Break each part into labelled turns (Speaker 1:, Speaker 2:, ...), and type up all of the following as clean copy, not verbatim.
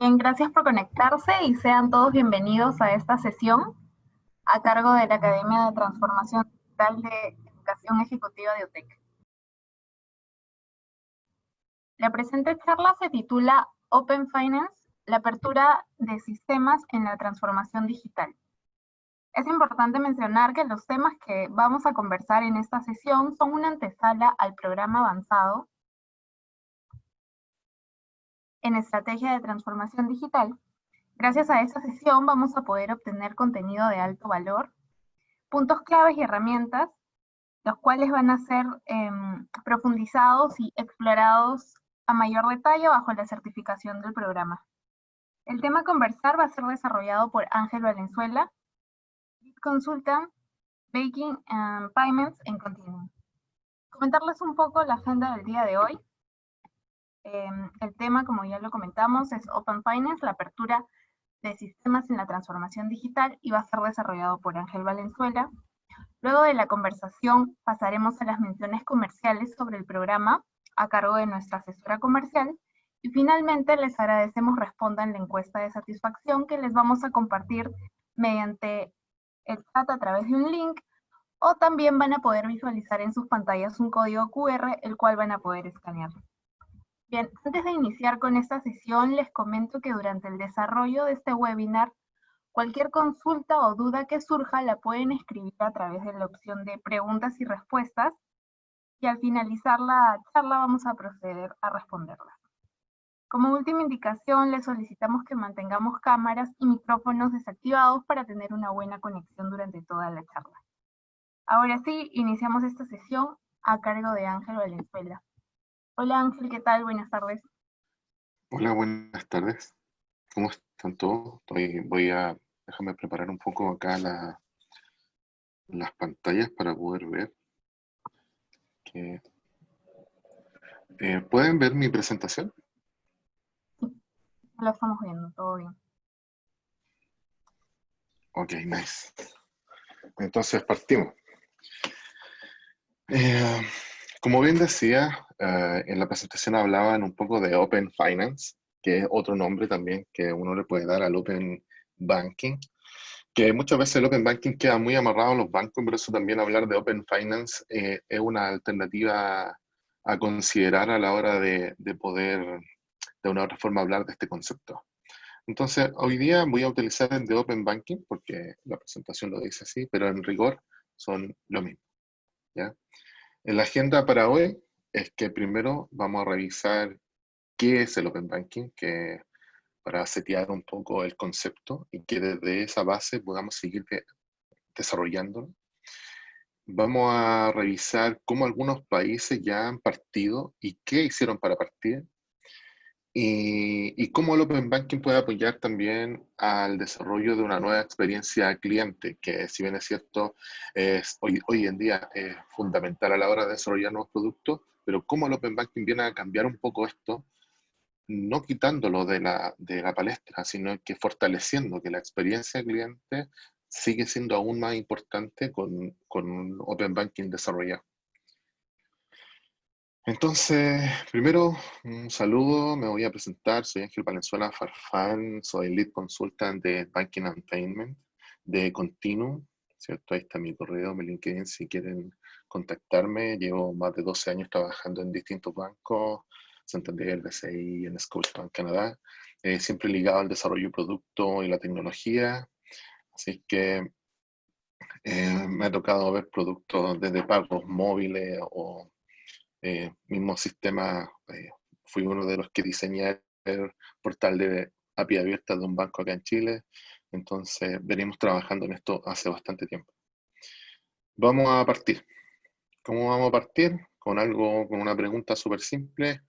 Speaker 1: Bien, gracias por conectarse y sean todos bienvenidos a esta sesión a cargo de la Academia de Transformación Digital de Educación Ejecutiva de UTEC. La presente charla se titula Open Finance, la apertura de sistemas en la transformación digital. Es importante mencionar que los temas que vamos a conversar en esta sesión son una antesala al programa avanzado en estrategia de transformación digital. Gracias a esta sesión vamos a poder obtener contenido de alto valor, puntos claves y herramientas, los cuales van a ser profundizados y explorados a mayor detalle bajo la certificación del programa. El tema a conversar va a ser desarrollado por Ángel Valenzuela, Consultant, Banking and Payments en Continuum. Comentarles un poco la agenda del día de hoy. El tema, como ya lo comentamos, es Open Finance, la apertura de sistemas en la transformación digital, y va a ser desarrollado por Ángel Valenzuela. Luego de la conversación pasaremos a las menciones comerciales sobre el programa a cargo de nuestra asesora comercial, y finalmente les agradecemos respondan la encuesta de satisfacción que les vamos a compartir mediante el chat a través de un link, o también van a poder visualizar en sus pantallas un código QR el cual van a poder escanear. Bien, antes de iniciar con esta sesión les comento que durante el desarrollo de este webinar cualquier consulta o duda que surja la pueden escribir a través de la opción de preguntas y respuestas, y al finalizar la charla vamos a proceder a responderlas. Como última indicación, les solicitamos que mantengamos cámaras y micrófonos desactivados para tener una buena conexión durante toda la charla. Ahora sí, iniciamos esta sesión a cargo de Ángel Valenzuela. Hola Ángel, ¿qué tal? Buenas tardes.
Speaker 2: Hola, buenas tardes. ¿Cómo están todos? Déjame preparar un poco acá las pantallas para poder ver. ¿Pueden ver mi presentación?
Speaker 1: Lo estamos viendo, todo bien.
Speaker 2: Ok, nice. Entonces partimos. Como bien decía, en la presentación hablaban un poco de Open Finance, que es otro nombre también que uno le puede dar al Open Banking, que muchas veces el Open Banking queda muy amarrado a los bancos, por eso también hablar de Open Finance es una alternativa a considerar a la hora de poder, de una otra forma, hablar de este concepto. Entonces, hoy día voy a utilizar el de Open Banking, porque la presentación lo dice así, pero en rigor son lo mismo, ¿ya? En la agenda para hoy es que primero vamos a revisar qué es el Open Banking, para setear un poco el concepto y que desde esa base podamos seguir desarrollándolo. Vamos a revisar cómo algunos países ya han partido y qué hicieron para partir, y cómo el Open Banking puede apoyar también al desarrollo de una nueva experiencia cliente, que si bien es cierto, hoy en día es fundamental a la hora de desarrollar nuevos productos, pero cómo el Open Banking viene a cambiar un poco esto, no quitándolo de la palestra, sino que fortaleciendo que la experiencia cliente sigue siendo aún más importante con un Open Banking desarrollado. Entonces, primero, un saludo, me voy a presentar, soy Ángel Valenzuela Farfán, soy Lead Consultant de Banking and Payment de Continuum, ¿cierto? Ahí está mi correo, mi LinkedIn, si quieren contactarme. Llevo más de 12 años trabajando en distintos bancos, Santander, BCI, en Scotiabank Canadá, siempre ligado al desarrollo de producto y la tecnología, así que me ha tocado ver productos desde pagos móviles o mismo sistema. Fui uno de los que diseñé el portal de API abierta de un banco acá en Chile, entonces venimos trabajando en esto hace bastante tiempo. Vamos a partir. ¿Cómo vamos a partir? Con una pregunta súper simple,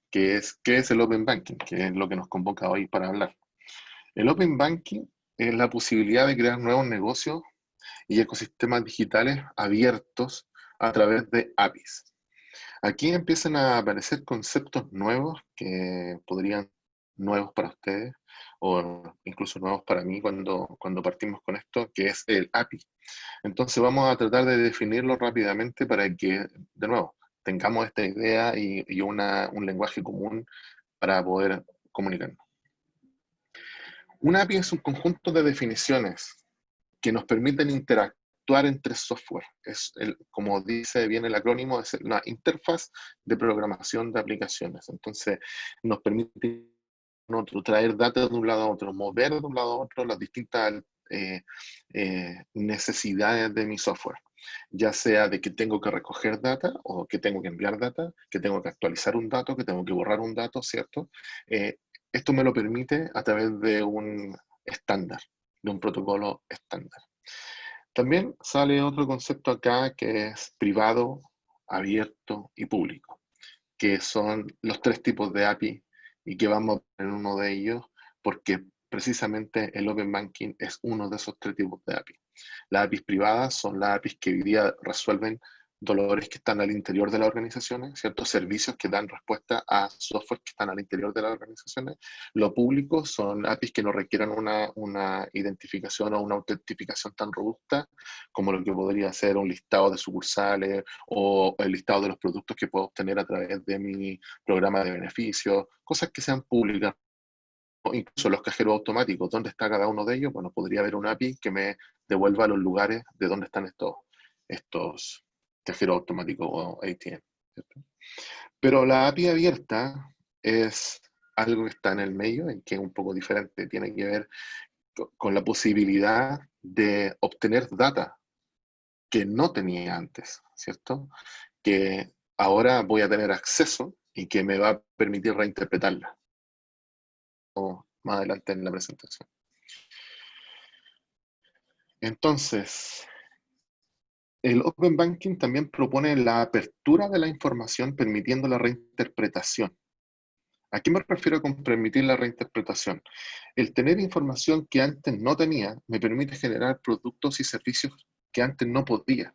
Speaker 2: que es, ¿qué es el Open Banking? Que es lo que nos convoca hoy para hablar. El Open Banking es la posibilidad de crear nuevos negocios y ecosistemas digitales abiertos a través de APIs. Aquí empiezan a aparecer conceptos nuevos que podrían nuevos para ustedes o incluso nuevos para mí cuando partimos con esto, que es el API. Entonces vamos a tratar de definirlo rápidamente para que, de nuevo, tengamos esta idea y un lenguaje común para poder comunicarnos. Una API es un conjunto de definiciones que nos permiten interactuar entre software. Como dice bien el acrónimo, es una interfaz de programación de aplicaciones. Entonces, nos permite traer datos de un lado a otro, mover de un lado a otro las distintas necesidades de mi software, ya sea de que tengo que recoger data o que tengo que enviar data, que tengo que actualizar un dato, que tengo que borrar un dato, ¿cierto? Esto me lo permite a través de un estándar, de un protocolo estándar. También sale otro concepto acá que es privado, abierto y público, que son los tres tipos de API y que vamos a ver en uno de ellos porque precisamente el Open Banking es uno de esos tres tipos de API. Las APIs privadas son las APIs que hoy día resuelven dolores que están al interior de las organizaciones, ciertos servicios que dan respuesta a software que están al interior de las organizaciones. Lo público son APIs que no requieran una identificación o una autentificación tan robusta como lo que podría ser un listado de sucursales o el listado de los productos que puedo obtener a través de mi programa de beneficios, cosas que sean públicas. O incluso los cajeros automáticos, ¿dónde está cada uno de ellos? Bueno, podría haber una API que me devuelva los lugares de dónde están estos cajeros automáticos o ATM, ¿cierto? Pero la API abierta es algo que está en el medio, en que es un poco diferente, tiene que ver con la posibilidad de obtener data que no tenía antes, ¿cierto? Que ahora voy a tener acceso y que me va a permitir reinterpretarla o más adelante en la presentación. Entonces, el Open Banking también propone la apertura de la información permitiendo la reinterpretación. ¿A qué me refiero con permitir la reinterpretación? El tener información que antes no tenía me permite generar productos y servicios que antes no podía.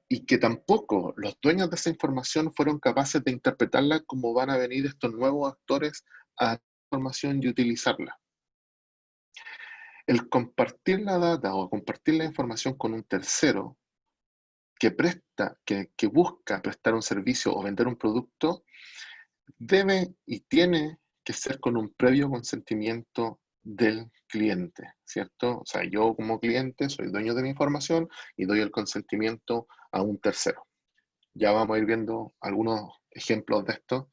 Speaker 2: Y que tampoco los dueños de esa información fueron capaces de interpretarla como van a venir estos nuevos actores a la información y utilizarla. El compartir la data o compartir la información con un tercero que busca prestar un servicio o vender un producto, debe y tiene que ser con un previo consentimiento del cliente, ¿cierto? O sea, yo como cliente soy dueño de mi información y doy el consentimiento a un tercero. Ya vamos a ir viendo algunos ejemplos de esto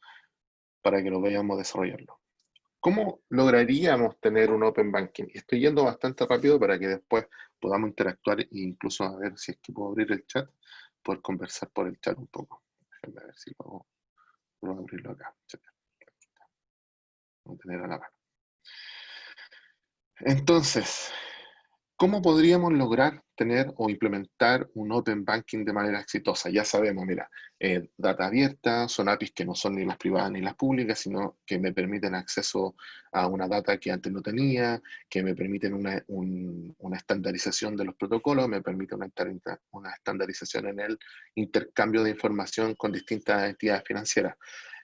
Speaker 2: para que lo veamos desarrollarlo. ¿Cómo lograríamos tener un Open Banking? Estoy yendo bastante rápido para que después podamos interactuar e incluso a ver si es que puedo abrir el chat, poder conversar por el chat un poco. Déjenme ver si puedo abrirlo acá. Vamos a tener a la mano. Entonces, ¿cómo podríamos lograr tener o implementar un Open Banking de manera exitosa? Ya sabemos, mira, data abierta, son APIs que no son ni las privadas ni las públicas, sino que me permiten acceso a una data que antes no tenía, que me permiten una estandarización de los protocolos, me permite una estandarización en el intercambio de información con distintas entidades financieras.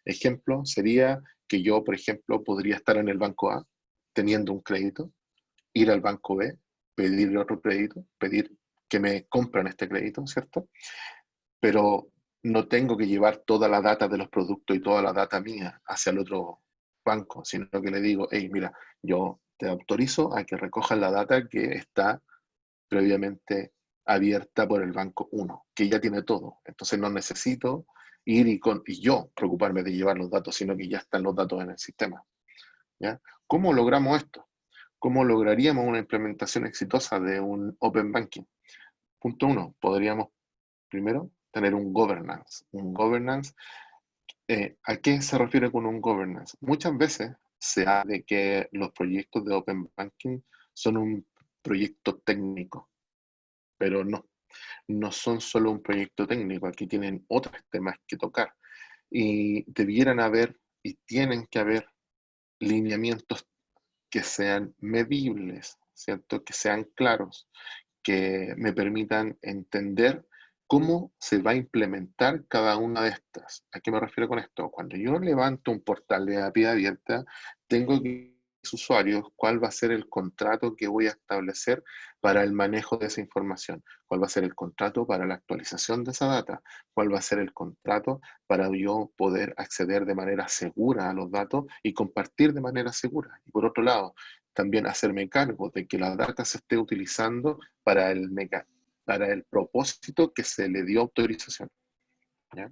Speaker 2: Ejemplo sería que yo, por ejemplo, podría estar en el banco A teniendo un crédito, ir al banco B, pedirle otro crédito, pedir que me compren este crédito, ¿cierto? Pero no tengo que llevar toda la data de los productos y toda la data mía hacia el otro banco, sino que le digo, hey, mira, yo te autorizo a que recojas la data que está previamente abierta por el banco 1, que ya tiene todo. Entonces no necesito ir y yo preocuparme de llevar los datos, sino que ya están los datos en el sistema. ¿Ya? ¿Cómo logramos esto? ¿Cómo lograríamos una implementación exitosa de un Open Banking? Punto uno, podríamos primero tener un governance. Un governance, ¿a qué se refiere con un governance? Muchas veces se habla de que los proyectos de Open Banking son un proyecto técnico, pero no, no son solo un proyecto técnico, aquí tienen otros temas que tocar y debieran haber y tienen que haber lineamientos que sean medibles, ¿cierto? Que sean claros, que me permitan entender cómo se va a implementar cada una de estas. ¿A qué me refiero con esto? Cuando yo levanto un portal de API abierta, tengo que los usuarios cuál va a ser el contrato que voy a establecer para el manejo de esa información, cuál va a ser el contrato para la actualización de esa data, cuál va a ser el contrato para yo poder acceder de manera segura a los datos y compartir de manera segura. Y por otro lado, también hacerme cargo de que la data se esté utilizando para para el propósito que se le dio autorización. ¿Ya?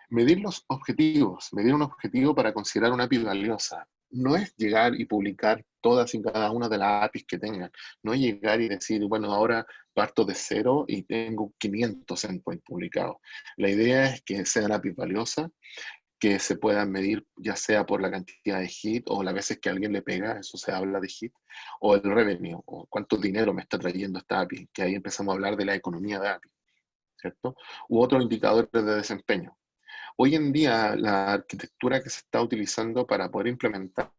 Speaker 2: Medir los objetivos, medir un objetivo para considerar una API valiosa, no es llegar y publicar todas y cada una de las APIs que tengan, no es llegar y decir, bueno, ahora parto de cero y tengo 500 endpoints publicados. La idea es que sean APIs valiosas, que se puedan medir ya sea por la cantidad de hit o las veces que alguien le pega, eso se habla de hit, o el revenue, o cuánto dinero me está trayendo esta API, que ahí empezamos a hablar de la economía de API, ¿cierto? U otros indicadores de desempeño. Hoy en día, la arquitectura que se está utilizando para poder implementar,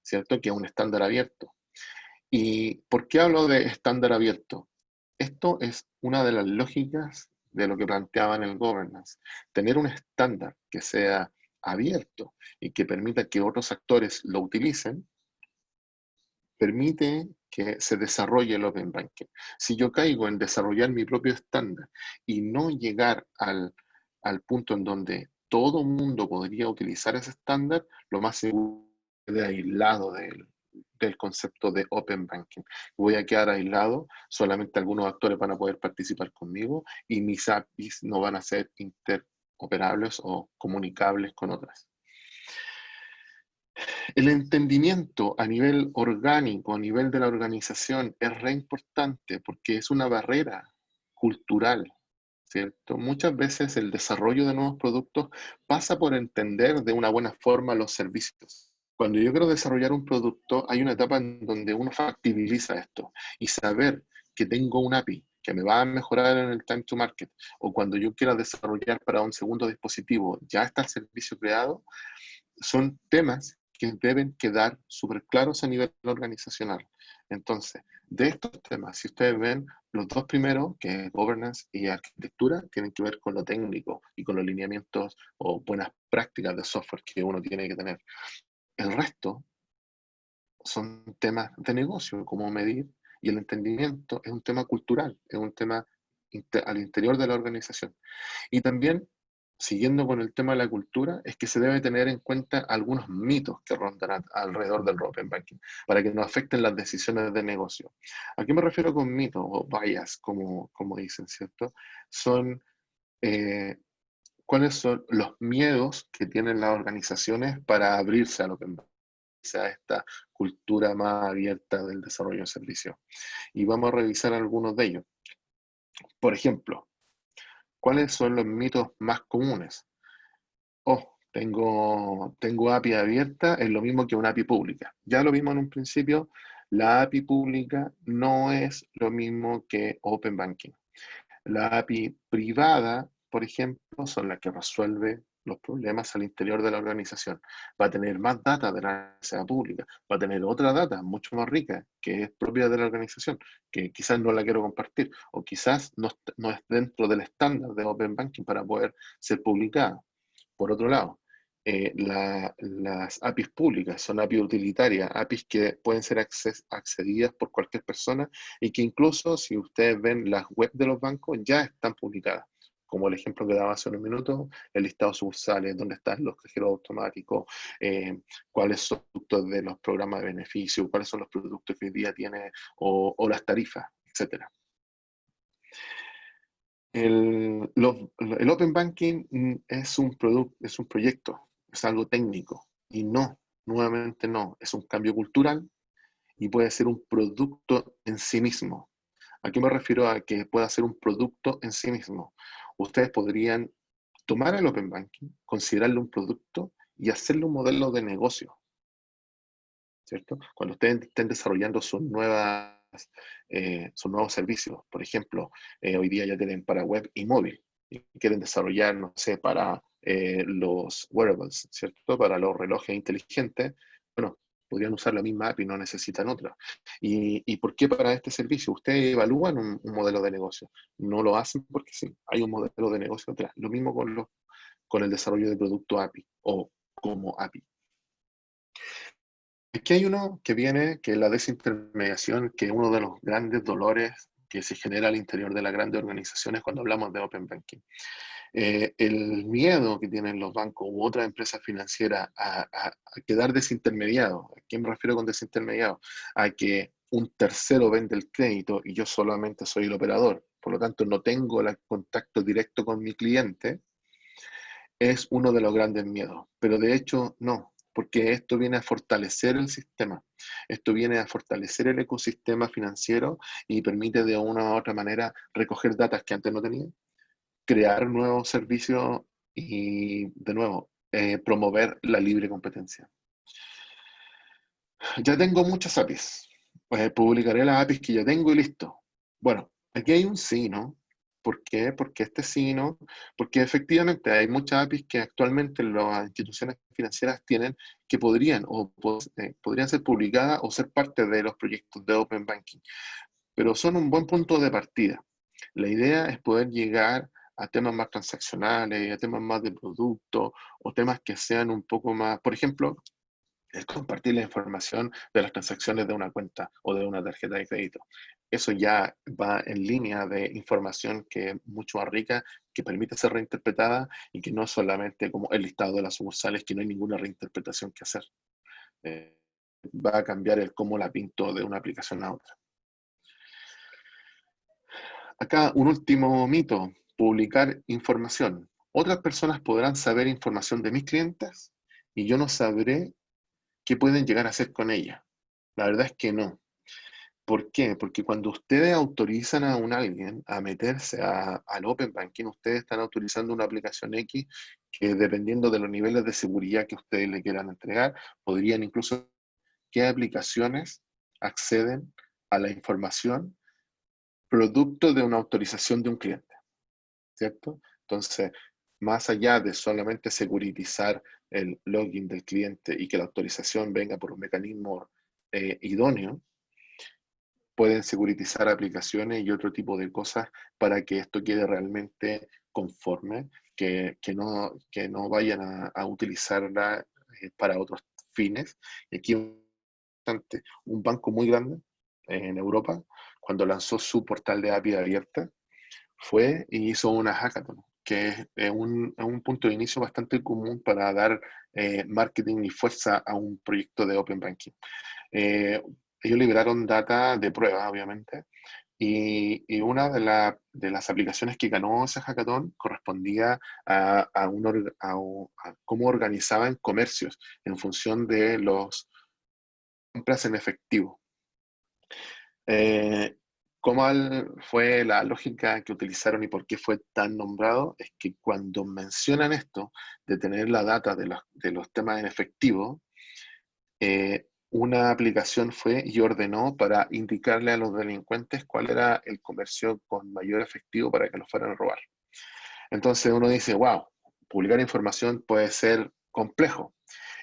Speaker 2: ¿cierto? Que es un estándar abierto. ¿Y por qué hablo de estándar abierto? Esto es una de las lógicas de lo que planteaban el governance. Tener un estándar que sea abierto y que permita que otros actores lo utilicen, permite que se desarrolle el Open Banking. Si yo caigo en desarrollar mi propio estándar y no llegar al punto en donde todo mundo podría utilizar ese estándar, lo más seguro es de aislado del concepto de Open Banking. Voy a quedar aislado, solamente algunos actores van a poder participar conmigo y mis APIs no van a ser interoperables o comunicables con otras. El entendimiento a nivel orgánico, a nivel de la organización, es re importante porque es una barrera cultural, ¿cierto? Muchas veces el desarrollo de nuevos productos pasa por entender de una buena forma los servicios. Cuando yo quiero desarrollar un producto, hay una etapa en donde uno factibiliza esto y saber que tengo un API que me va a mejorar en el time to market, o cuando yo quiera desarrollar para un segundo dispositivo, ya está el servicio creado, son temas que deben quedar súper claros a nivel organizacional. Entonces, de estos temas, si ustedes ven, los dos primeros, que es governance y arquitectura, tienen que ver con lo técnico y con los lineamientos o buenas prácticas de software que uno tiene que tener. El resto son temas de negocio, como medir, y el entendimiento es un tema cultural, es un tema al interior de la organización. Y también, siguiendo con el tema de la cultura, es que se debe tener en cuenta algunos mitos que rondan alrededor del Open Banking, para que no afecten las decisiones de negocio. ¿A qué me refiero con mitos o bias, como dicen, ¿cierto? Son, ¿cuáles son los miedos que tienen las organizaciones para abrirse al Open Banking, a esta cultura más abierta del desarrollo de servicios? Y vamos a revisar algunos de ellos. Por ejemplo, ¿cuáles son los mitos más comunes? Oh, tengo API abierta, es lo mismo que una API pública. Ya lo vimos en un principio, la API pública no es lo mismo que Open Banking. La API privada, por ejemplo, son las que resuelve los problemas al interior de la organización. Va a tener más data de la universidad pública, va a tener otra data mucho más rica que es propia de la organización, que quizás no la quiero compartir o quizás no es dentro del estándar de Open Banking para poder ser publicada. Por otro lado, las APIs públicas son APIs utilitarias, APIs que pueden ser accedidas por cualquier persona y que incluso si ustedes ven las web de los bancos ya están publicadas. Como el ejemplo que daba hace unos minutos, el listado de sucursales, dónde están los cajeros automáticos, cuáles son los productos de los programas de beneficio, cuáles son los productos que hoy día tiene o las tarifas, etcétera. El Open Banking es un proyecto, es algo técnico y no, nuevamente no, es un cambio cultural y puede ser un producto en sí mismo. ¿A qué me refiero a que pueda ser un producto en sí mismo? Ustedes podrían tomar el Open Banking, considerarlo un producto y hacerlo un modelo de negocio, ¿cierto? Cuando ustedes estén desarrollando sus nuevos servicios, por ejemplo, hoy día ya tienen para web y móvil, y quieren desarrollar, no sé, para los wearables, ¿cierto? Para los relojes inteligentes, bueno, podrían usar la misma API, no necesitan otra. ¿Y por qué para este servicio? Ustedes evalúan un modelo de negocio, no lo hacen porque sí, hay un modelo de negocio detrás. Lo mismo con el desarrollo de producto API o como API. Aquí hay uno que viene, que es la desintermediación, que es uno de los grandes dolores que se genera al interior de las grandes organizaciones cuando hablamos de Open Banking. El miedo que tienen los bancos u otras empresas financieras a quedar desintermediados. ¿A qué me refiero con desintermediados? A que un tercero vende el crédito y yo solamente soy el operador, por lo tanto no tengo el contacto directo con mi cliente, es uno de los grandes miedos. Pero de hecho no, porque esto viene a fortalecer el sistema, esto viene a fortalecer el ecosistema financiero y permite de una u otra manera recoger datos que antes no tenía, crear nuevos servicios y, de nuevo, promover la libre competencia. Ya tengo muchas APIs. Publicaré las APIs que ya tengo y listo. Bueno, aquí hay un sí, ¿no? ¿Por qué? Porque este sí, ¿no? Porque efectivamente hay muchas APIs que actualmente las instituciones financieras tienen que podrían ser publicadas o ser parte de los proyectos de Open Banking, pero son un buen punto de partida. La idea es poder llegar a temas más transaccionales, a temas más de producto, o temas que sean un poco más, por ejemplo, el compartir la información de las transacciones de una cuenta o de una tarjeta de crédito. Eso ya va en línea de información que es mucho más rica, que permite ser reinterpretada y que no es solamente como el listado de las sucursales, que no hay ninguna reinterpretación que hacer. Va a cambiar el cómo la pinto de una aplicación a otra. Acá un último mito: publicar información. Otras personas podrán saber información de mis clientes y yo no sabré qué pueden llegar a hacer con ella. La verdad es que no. ¿Por qué? Porque cuando ustedes autorizan a alguien a meterse al Open Banking, ustedes están autorizando una aplicación X que, dependiendo de los niveles de seguridad que ustedes le quieran entregar, podrían incluso qué aplicaciones acceden a la información producto de una autorización de un cliente, ¿cierto? Entonces, más allá de solamente securitizar el login del cliente y que la autorización venga por un mecanismo idóneo, pueden securitizar aplicaciones y otro tipo de cosas para que esto quede realmente conforme, que no vayan a utilizarla para otros fines. Y aquí un banco muy grande en Europa, cuando lanzó su portal de API abierta, fue y hizo una hackathon, que es un punto de inicio bastante común para dar marketing y fuerza a un proyecto de Open Banking. Eh, Ellos liberaron data de prueba, obviamente, y una de las aplicaciones que ganó ese hackathon correspondía a cómo organizaban comercios en función de las compras en efectivo. ¿Cómo fue la lógica que utilizaron y por qué fue tan nombrado? Es que cuando mencionan esto de tener la data de los temas en efectivo, una aplicación fue y ordenó para indicarle a los delincuentes cuál era el comercio con mayor efectivo para que los fueran a robar. Entonces uno dice, wow, publicar información puede ser complejo.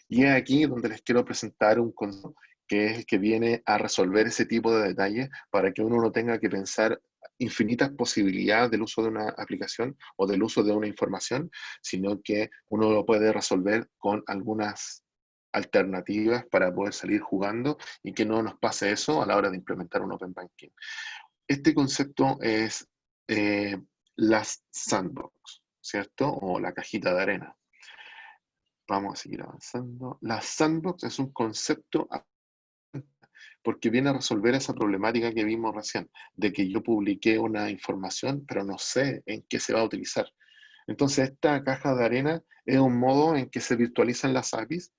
Speaker 2: Y es aquí donde les quiero presentar un concepto que es el que viene a resolver ese tipo de detalles para que uno no tenga que pensar infinitas posibilidades del uso de una aplicación o del uso de una información, sino que uno lo puede resolver con algunas alternativas para poder salir jugando y que no nos pase eso a la hora de implementar un Open Banking. Este concepto es eh, las sandbox, ¿cierto? O la cajita de arena. Vamos a seguir avanzando. La sandbox es un concepto porque viene a resolver esa problemática que vimos recién, de que yo publiqué una información, pero no sé en qué se va a utilizar. Entonces, esta caja de arena es un modo en que se virtualizan las APIs,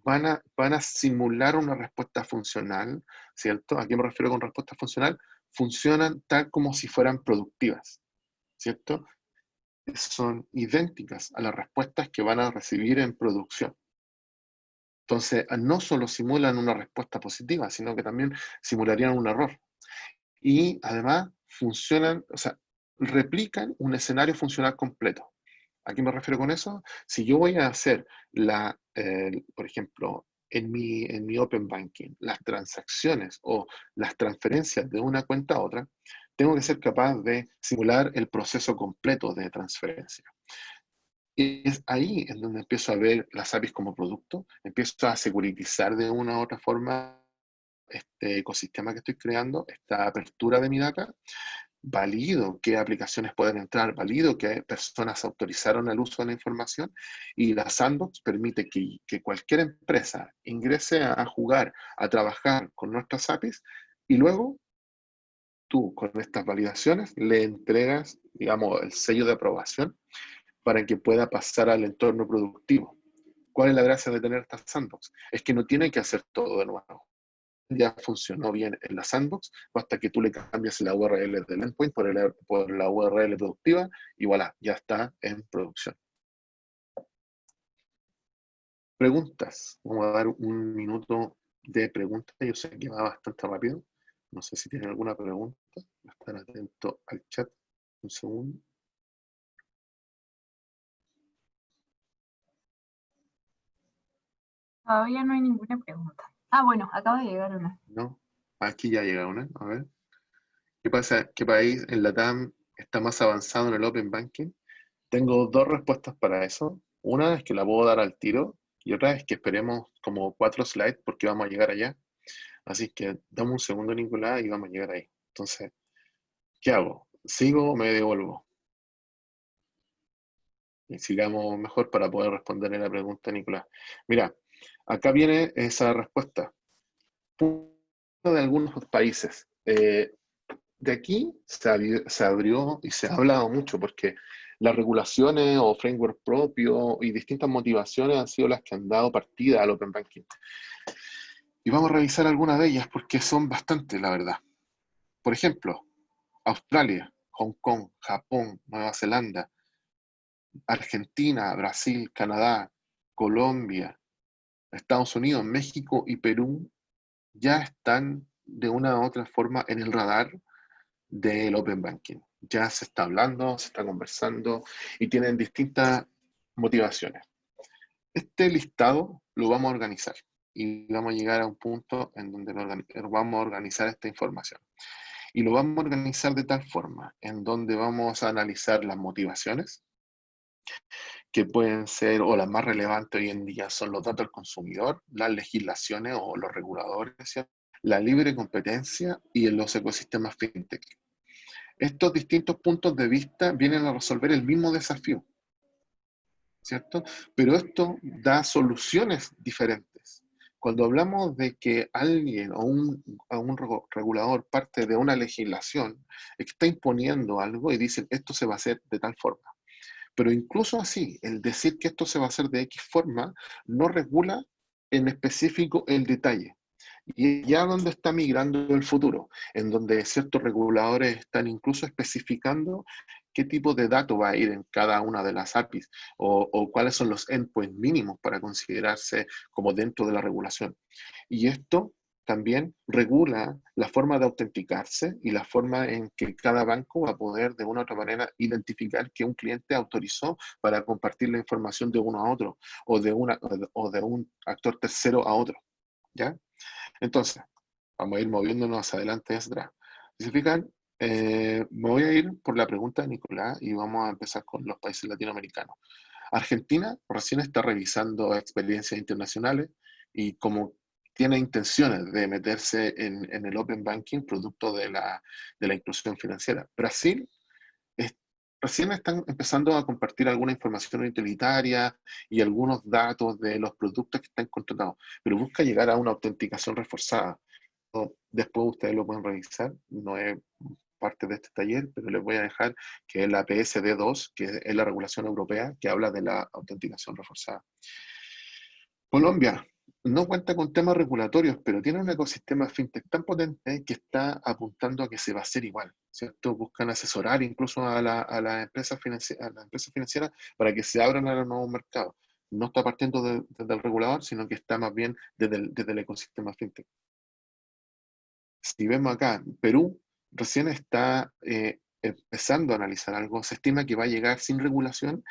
Speaker 2: van a simular una respuesta funcional, ¿cierto? ¿A qué me refiero con respuesta funcional? Funcionan tal como si fueran productivas, ¿cierto? Son idénticas a las respuestas que van a recibir en producción. Entonces, no solo simulan una respuesta positiva, sino que también simularían un error. Y además funcionan, o sea, replican un escenario funcional completo. ¿A qué me refiero con eso? Si yo voy a hacer por ejemplo, en mi Open Banking, las transacciones o las transferencias de una cuenta a otra, tengo que ser capaz de simular el proceso completo de transferencia. Y es ahí en donde empiezo a ver las APIs como producto, empiezo a securitizar de una u otra forma este ecosistema que estoy creando, esta apertura de mi data, valido qué aplicaciones pueden entrar, valido qué personas autorizaron el uso de la información, y la sandbox permite que cualquier empresa ingrese a jugar, a trabajar con nuestras APIs, y luego tú con estas validaciones le entregas, digamos, el sello de aprobación para que pueda pasar al entorno productivo. ¿Cuál es la gracia de tener esta sandbox? Es que no tiene que hacer todo de nuevo. Ya funcionó bien en la sandbox, basta que tú le cambies la URL del endpoint por la URL productiva y voilà, ya está en producción. Preguntas. Vamos a dar un minuto de preguntas. Yo sé que va bastante rápido. No sé si tienen alguna pregunta. Estar atento al chat. Un segundo.
Speaker 1: Todavía no hay ninguna pregunta. Ah, bueno, acaba de llegar una.
Speaker 2: No. Aquí ya llega una. A ver. ¿Qué pasa? ¿Qué país en la TAM está más avanzado en el Open Banking? Tengo dos respuestas para eso. Una es que la puedo dar al tiro y otra es que esperemos como 4 slides porque vamos a llegar allá. Así que dame un segundo, Nicolás, y vamos a llegar ahí. Entonces, ¿qué hago? ¿Sigo o me devuelvo? Y sigamos mejor para poder responderle la pregunta, Nicolás. Mira, acá viene esa respuesta. De algunos países. De aquí se abrió y se ha hablado mucho porque las regulaciones o framework propio y distintas motivaciones han sido las que han dado partida al Open Banking. Y vamos a revisar algunas de ellas porque son bastantes, la verdad. Por ejemplo, Australia, Hong Kong, Japón, Nueva Zelanda, Argentina, Brasil, Canadá, Colombia, Estados Unidos, México y Perú ya están de una u otra forma en el radar del Open Banking. Ya se está hablando, se está conversando y tienen distintas motivaciones. Este listado lo vamos a organizar y vamos a llegar a un punto en donde vamos a organizar esta información. Y lo vamos a organizar de tal forma en donde vamos a analizar las motivaciones, que pueden ser, o las más relevantes hoy en día son los datos del consumidor, las legislaciones o los reguladores, ¿cierto? La libre competencia y en los ecosistemas fintech. Estos distintos puntos de vista vienen a resolver el mismo desafío, ¿cierto? Pero esto da soluciones diferentes. Cuando hablamos de que alguien o un regulador parte de una legislación, está imponiendo algo y dicen esto se va a hacer de tal forma. Pero incluso así, el decir que esto se va a hacer de X forma no regula en específico el detalle. Y ya donde está migrando el futuro, en donde ciertos reguladores están incluso especificando qué tipo de datos va a ir en cada una de las APIs o cuáles son los endpoints mínimos para considerarse como dentro de la regulación. Y esto también regula la forma de autenticarse y la forma en que cada banco va a poder de una u otra manera identificar que un cliente autorizó para compartir la información de uno a otro o de un actor tercero a otro. ¿Ya? Entonces, vamos a ir moviéndonos hacia adelante y hacia atrás. Si se fijan, me voy a ir por la pregunta de Nicolás y vamos a empezar con los países latinoamericanos. Argentina recién está revisando experiencias internacionales y como tiene intenciones de meterse en el Open Banking producto de la inclusión financiera. Brasil recién están empezando a compartir alguna información utilitaria y algunos datos de los productos que están contratados, pero busca llegar a una autenticación reforzada. Después ustedes lo pueden revisar, no es parte de este taller, pero les voy a dejar que es la PSD2, que es la regulación europea que habla de la autenticación reforzada. Colombia no cuenta con temas regulatorios, pero tiene un ecosistema fintech tan potente que está apuntando a que se va a hacer igual, ¿cierto? Buscan asesorar incluso a la empresa financiera para que se abran a los nuevos mercados. No está partiendo desde el regulador, sino que está más bien desde el ecosistema fintech. Si vemos acá, Perú recién está empezando a analizar algo, se estima que va a llegar sin regulación,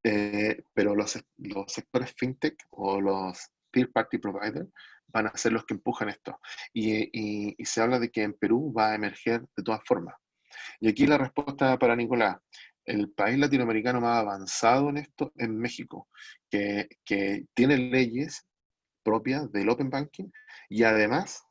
Speaker 2: pero los sectores fintech o los third party providers van a ser los que empujan esto. Y se habla de que en Perú va a emerger de todas formas. Y aquí la respuesta para Nicolás. El país latinoamericano más avanzado en esto es México, que tiene leyes propias del Open Banking y además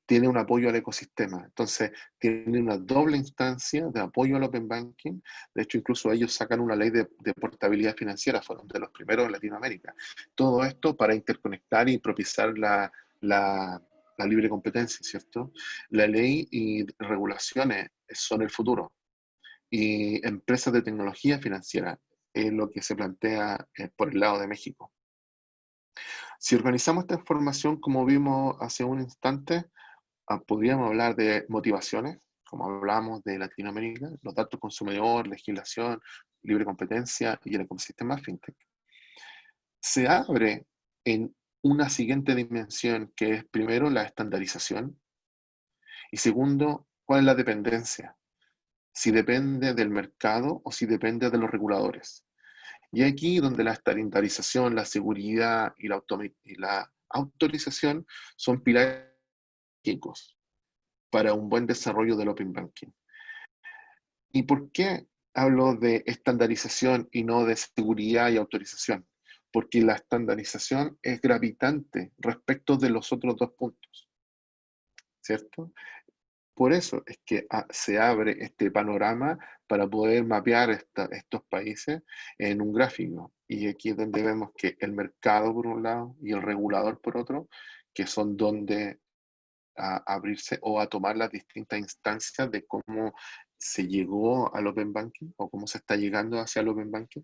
Speaker 2: tiene un apoyo al ecosistema. Entonces, tiene una doble instancia de apoyo al Open Banking. De hecho, incluso ellos sacan una ley de portabilidad financiera, fueron de los primeros en Latinoamérica. Todo esto para interconectar y propiciar la libre competencia, ¿cierto? La ley y regulaciones son el futuro. Y empresas de tecnología financiera es lo que se plantea por el lado de México. Si organizamos esta información como vimos hace un instante, podríamos hablar de motivaciones, como hablamos de Latinoamérica, los datos consumidor, legislación, libre competencia y el ecosistema fintech. Se abre en una siguiente dimensión que es primero la estandarización y segundo, cuál es la dependencia, si depende del mercado o si depende de los reguladores. Y aquí donde la estandarización, la seguridad y la autorización son pilares estratégicos para un buen desarrollo del Open Banking. ¿Y por qué hablo de estandarización y no de seguridad y autorización? Porque la estandarización es gravitante respecto de los otros dos puntos, ¿cierto? Por eso es que se abre este panorama para poder mapear estos países en un gráfico. Y aquí es donde vemos que el mercado por un lado y el regulador por otro, que son donde a abrirse o a tomar las distintas instancias de cómo se llegó al Open Banking o cómo se está llegando hacia el Open Banking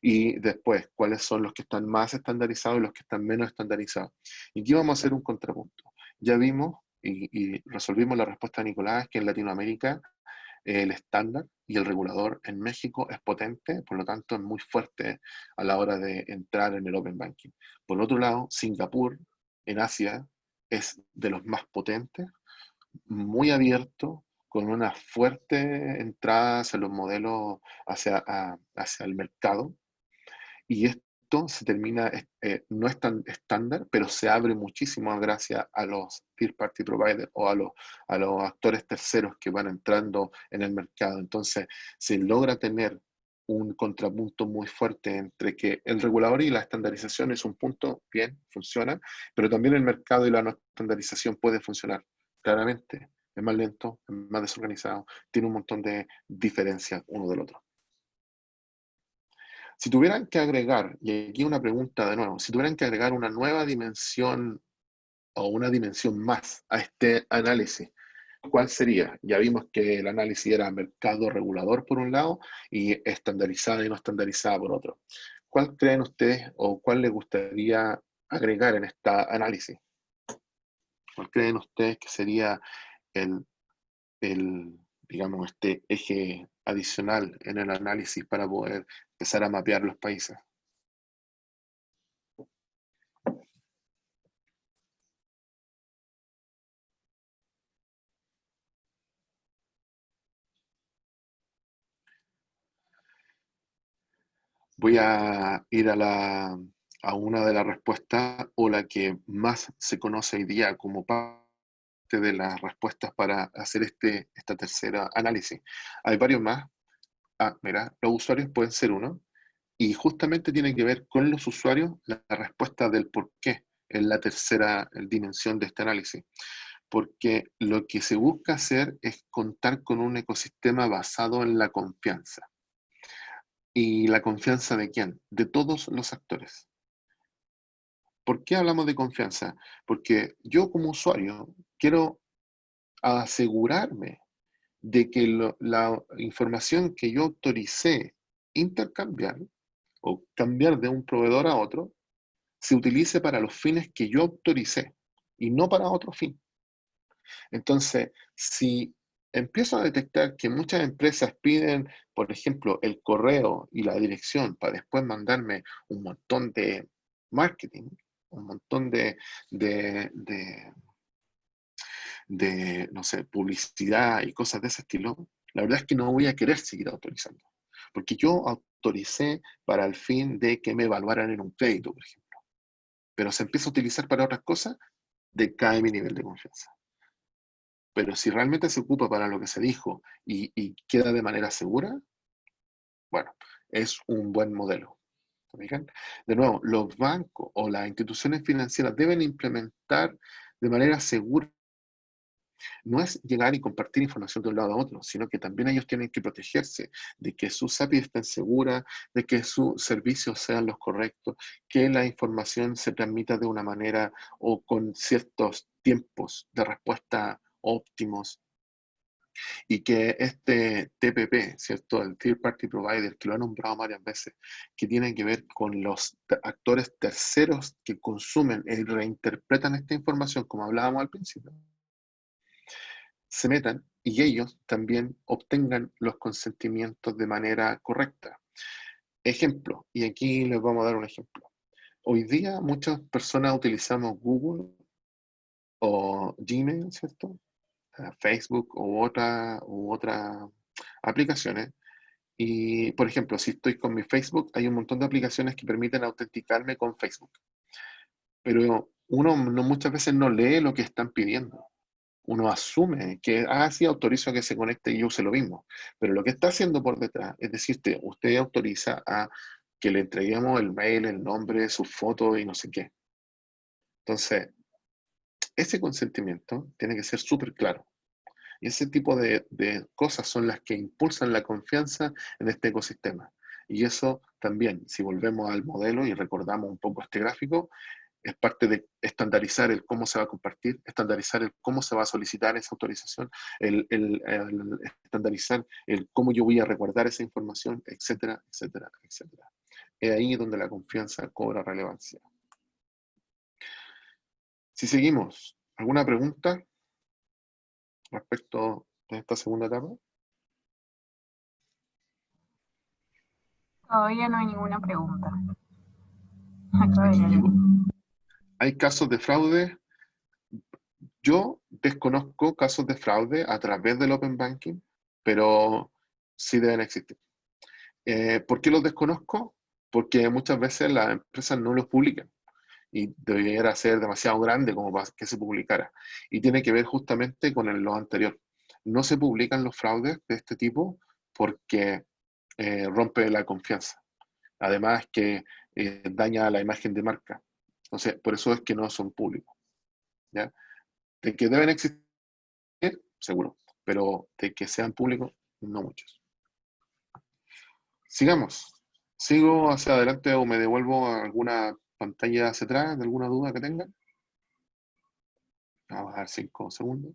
Speaker 2: y después cuáles son los que están más estandarizados y los que están menos estandarizados. Y aquí vamos a hacer un contrapunto. Ya vimos y resolvimos la respuesta de Nicolás que en Latinoamérica el estándar y el regulador en México es potente, por lo tanto es muy fuerte a la hora de entrar en el Open Banking. Por otro lado, Singapur en Asia es de los más potentes, muy abierto, con una fuerte entrada hacia los modelos, hacia el mercado, y esto se termina, no es tan estándar, pero se abre muchísimo gracias a los third party providers o a los actores terceros que van entrando en el mercado. Entonces, se logra tener un contrapunto muy fuerte entre que el regulador y la estandarización es un punto, bien, funciona, pero también el mercado y la no estandarización puede funcionar, claramente. Es más lento, es más desorganizado, tiene un montón de diferencias uno del otro. Si tuvieran que agregar, y aquí una pregunta de nuevo, si tuvieran que agregar una nueva dimensión o una dimensión más a este análisis, ¿cuál sería? Ya vimos que el análisis era mercado regulador por un lado y estandarizada y no estandarizada por otro. ¿Cuál creen ustedes o cuál les gustaría agregar en este análisis? ¿Cuál creen ustedes que sería el, digamos, este eje adicional en el análisis para poder empezar a mapear los países? Voy a ir a una de las respuestas o la que más se conoce hoy día como parte de las respuestas para hacer esta tercera análisis. Hay varios más. Mira, los usuarios pueden ser uno y justamente tiene que ver con los usuarios la respuesta del por qué en la tercera dimensión de este análisis. Porque lo que se busca hacer es contar con un ecosistema basado en la confianza. ¿Y la confianza de quién? De todos los actores. ¿Por qué hablamos de confianza? Porque yo como usuario quiero asegurarme de que la información que yo autoricé intercambiar o cambiar de un proveedor a otro se utilice para los fines que yo autoricé y no para otro fin. Entonces, si empiezo a detectar que muchas empresas piden, por ejemplo, el correo y la dirección para después mandarme un montón de marketing, un montón de, de, no sé, publicidad y cosas de ese estilo, la verdad es que no voy a querer seguir autorizando. Porque yo autoricé para el fin de que me evaluaran en un crédito, por ejemplo. Pero se empieza a utilizar para otras cosas, decae mi nivel de confianza. Pero si realmente se ocupa para lo que se dijo y queda de manera segura, bueno, es un buen modelo. ¿Fijan? De nuevo, los bancos o las instituciones financieras deben implementar de manera segura No es llegar y compartir información de un lado a otro, sino que también ellos tienen que protegerse de que sus APIs estén seguras, de que sus servicios sean los correctos, que la información se transmita de una manera o con ciertos tiempos de respuesta óptimos, y que este TPP, ¿cierto? El Third Party Provider, que lo han nombrado varias veces, que tiene que ver con los actores terceros que consumen y reinterpretan esta información, como hablábamos al principio, se metan y ellos también obtengan los consentimientos de manera correcta. Ejemplo, y aquí les vamos a dar un ejemplo. Hoy día muchas personas utilizamos Google o Gmail, ¿cierto? Facebook u otras aplicaciones. Y, por ejemplo, si estoy con mi Facebook, hay un montón de aplicaciones que permiten autenticarme con Facebook. Pero uno no, muchas veces no lee lo que están pidiendo. Uno asume que, sí, autorizo a que se conecte y use lo mismo. Pero lo que está haciendo por detrás es decirte, usted autoriza a que le entreguemos el mail, el nombre, su foto y no sé qué. Entonces, ese consentimiento tiene que ser súper claro. Y ese tipo de cosas son las que impulsan la confianza en este ecosistema. Y eso también, si volvemos al modelo y recordamos un poco este gráfico, es parte de estandarizar el cómo se va a compartir, estandarizar el cómo se va a solicitar esa autorización, el estandarizar el cómo yo voy a recordar esa información, etcétera, etcétera, etcétera. Es ahí donde la confianza cobra relevancia. Si seguimos, ¿alguna pregunta respecto a esta segunda etapa?
Speaker 1: Todavía no hay ninguna pregunta. Acabo de llegar.
Speaker 2: ¿Hay casos de fraude? Yo desconozco casos de fraude a través del Open Banking, pero sí deben existir. ¿Por qué los desconozco? Porque muchas veces las empresas no los publican y debería ser demasiado grande como para que se publicara. Y tiene que ver justamente con lo anterior. No se publican los fraudes de este tipo porque rompe la confianza. Además que daña la imagen de marca. Entonces, por eso es que no son públicos. ¿Ya? De que deben existir, seguro, pero de que sean públicos, no muchos. Sigamos. ¿Sigo hacia adelante o me devuelvo a alguna pantalla hacia atrás de alguna duda que tengan? Vamos a dar 5 segundos.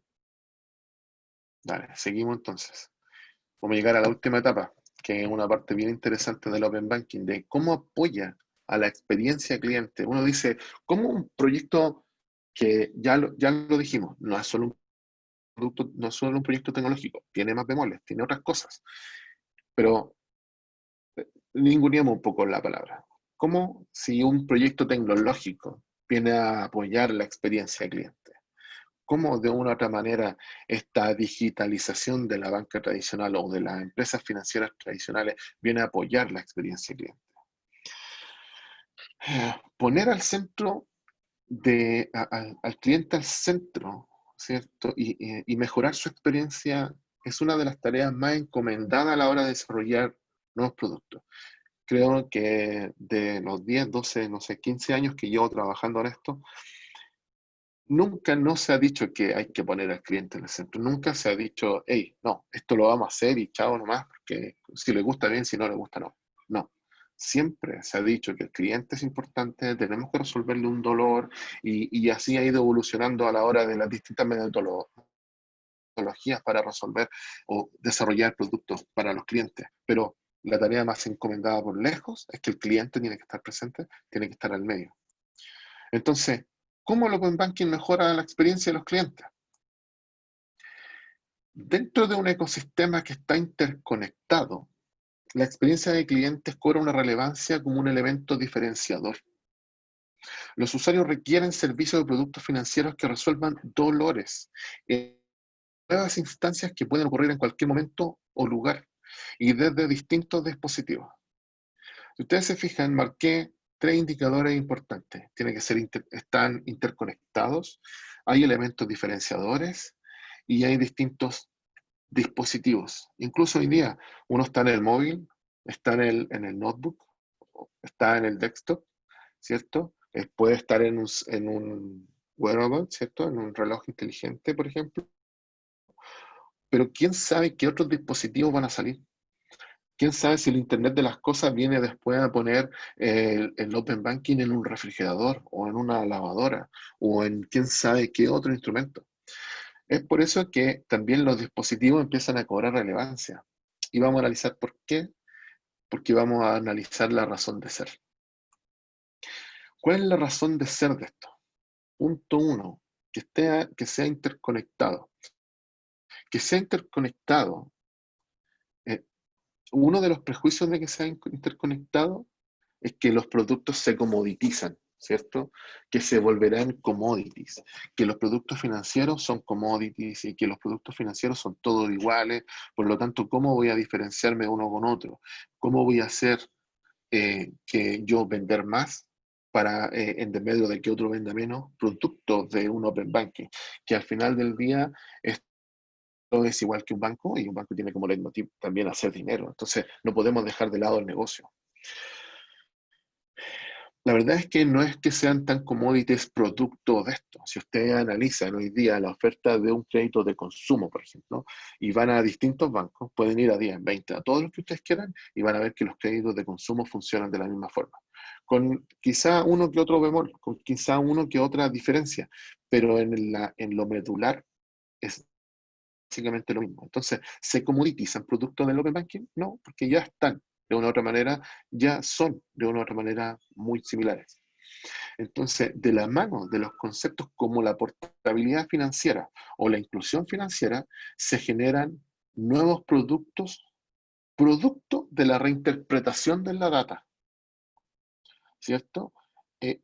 Speaker 2: Dale, seguimos entonces. Vamos a llegar a la última etapa, que es una parte bien interesante del Open Banking, de cómo apoya a la experiencia cliente. Uno dice, ¿cómo un proyecto que ya lo dijimos, no es solo un producto, no es solo un proyecto tecnológico, tiene más bemoles, tiene otras cosas, pero ninguneamos un poco la palabra. ¿Cómo si un proyecto tecnológico viene a apoyar la experiencia del cliente? ¿Cómo de una u otra manera esta digitalización de la banca tradicional o de las empresas financieras tradicionales viene a apoyar la experiencia del cliente? Poner al centro al cliente al centro, ¿cierto? Y mejorar su experiencia es una de las tareas más encomendadas a la hora de desarrollar nuevos productos. Creo que de los 10, 12, no sé, 15 años que llevo trabajando en esto, nunca no se ha dicho que hay que poner al cliente en el centro. Nunca se ha dicho, hey, no, esto lo vamos a hacer y chao nomás, porque si le gusta bien, si no le gusta no. No. Siempre se ha dicho que el cliente es importante, tenemos que resolverle un dolor y así ha ido evolucionando a la hora de las distintas metodologías para resolver o desarrollar productos para los clientes. Pero la tarea más encomendada por lejos es que el cliente tiene que estar presente, tiene que estar al medio. Entonces, ¿cómo el Open Banking mejora la experiencia de los clientes? Dentro de un ecosistema que está interconectado, la experiencia de clientes cobra una relevancia como un elemento diferenciador. Los usuarios requieren servicios de productos financieros que resuelvan dolores en nuevas instancias que pueden ocurrir en cualquier momento o lugar y desde distintos dispositivos. Si ustedes se fijan, marqué 3 indicadores importantes. Tienen que ser están interconectados, hay elementos diferenciadores y hay distintos dispositivos. Incluso hoy día uno está en el móvil, está en el notebook, está en el desktop, ¿cierto? Puede estar en un wearable, ¿cierto? En un reloj inteligente, por ejemplo. pero ¿quién sabe qué otros dispositivos van a salir? ¿Quién sabe si el Internet de las cosas viene después a poner el Open Banking en un refrigerador o en una lavadora o en quién sabe qué otro instrumento? Es por eso que también los dispositivos empiezan a cobrar relevancia. Y vamos a analizar por qué, porque vamos a analizar la razón de ser. ¿Cuál es la razón de ser de esto? Punto uno, que sea interconectado. Que sea interconectado. eh, Uno de los prejuicios de que sea interconectado es que los productos se comoditizan, ¿cierto? Que se volverán commodities, que los productos financieros son commodities y que los productos financieros son todos iguales, por lo tanto, ¿cómo voy a diferenciarme uno con otro? ¿Cómo voy a hacer que yo vender más para, en medio de que otro venda menos, productos de un open banking? Que al final del día esto es igual que un banco y un banco tiene como leitmotiv también hacer dinero. Entonces, no podemos dejar de lado el negocio. La verdad es que no es que sean tan commodities producto de esto. Si ustedes analizan hoy día la oferta de un crédito de consumo, por ejemplo, y van a distintos bancos, pueden ir a 10, 20, a todos los que ustedes quieran, y van a ver que los créditos de consumo funcionan de la misma forma. Con quizá uno que otro bemol, con quizá uno que otra diferencia, pero en lo medular es básicamente lo mismo. Entonces, ¿se comoditizan productos del Open Banking? No, porque ya están de una u otra manera, ya son de una u otra manera muy similares. Entonces, de la mano de los conceptos como la portabilidad financiera o la inclusión financiera, se generan nuevos productos, producto de la reinterpretación de la data, ¿cierto? Eh,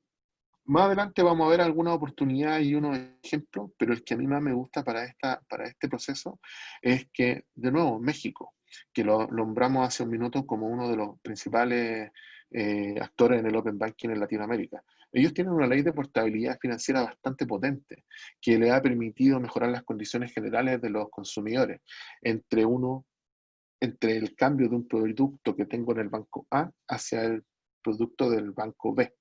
Speaker 2: Más adelante vamos a ver alguna oportunidad y unos ejemplos, pero el que a mí más me gusta para este proceso es que, de nuevo, México, que lo nombramos hace un minuto como uno de los principales actores en el Open Banking en Latinoamérica. Ellos tienen una ley de portabilidad financiera bastante potente que le ha permitido mejorar las condiciones generales de los consumidores entre entre el cambio de un producto que tengo en el banco A hacia el producto del banco B.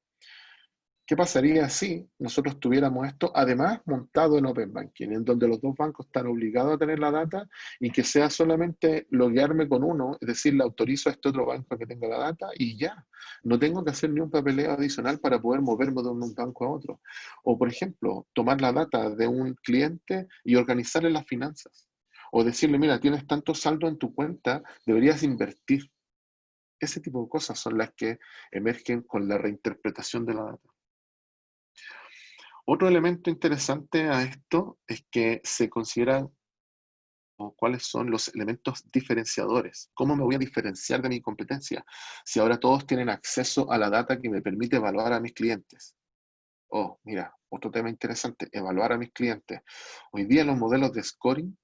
Speaker 2: ¿Qué pasaría si nosotros tuviéramos esto además montado en Open Banking, en donde los dos bancos están obligados a tener la data y que sea solamente loguearme con uno, es decir, le autorizo a este otro banco a que tenga la data y ya, no tengo que hacer ni un papeleo adicional para poder moverme de un banco a otro? O, por ejemplo, tomar la data de un cliente y organizarle las finanzas. O decirle, mira, tienes tanto saldo en tu cuenta, deberías invertir. Ese tipo de cosas son las que emergen con la reinterpretación de la data. Otro elemento interesante a esto es que se consideran cuáles son los elementos diferenciadores. ¿Cómo me voy a diferenciar de mi competencia? Si ahora todos tienen acceso a la data que me permite evaluar a mis clientes. Oh, mira, otro tema interesante, evaluar a mis clientes. Hoy día los modelos de scoring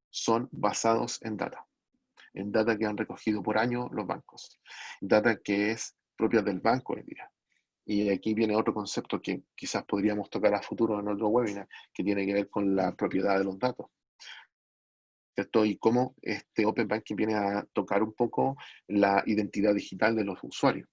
Speaker 2: son basados en data que han recogido por año los bancos, data que es propia del banco hoy día. Y aquí viene otro concepto que quizás podríamos tocar a futuro en otro webinar, que tiene que ver con la propiedad de los datos, ¿cierto? Y cómo este Open Banking viene a tocar un poco la identidad digital de los usuarios.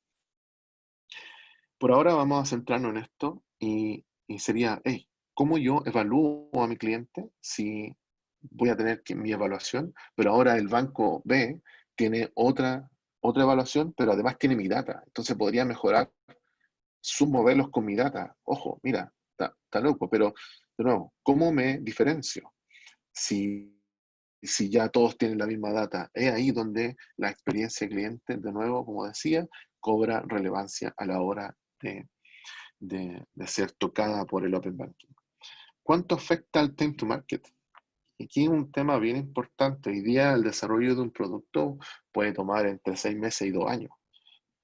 Speaker 2: Por ahora vamos a centrarnos en esto y sería, hey, ¿cómo yo evalúo a mi cliente si voy a tener mi evaluación, pero ahora el banco B tiene otra evaluación, pero además tiene mi data? Entonces podría mejorar sus modelos con mi data. Ojo, mira, está loco, pero de nuevo, ¿cómo me diferencio? Si ya todos tienen la misma data, es ahí donde la experiencia cliente, de nuevo, como decía, cobra relevancia a la hora de ser tocada por el Open Banking. ¿Cuánto afecta el time to market? Aquí un tema bien importante. Hoy día el desarrollo de un producto puede tomar entre 6 meses y 2 años.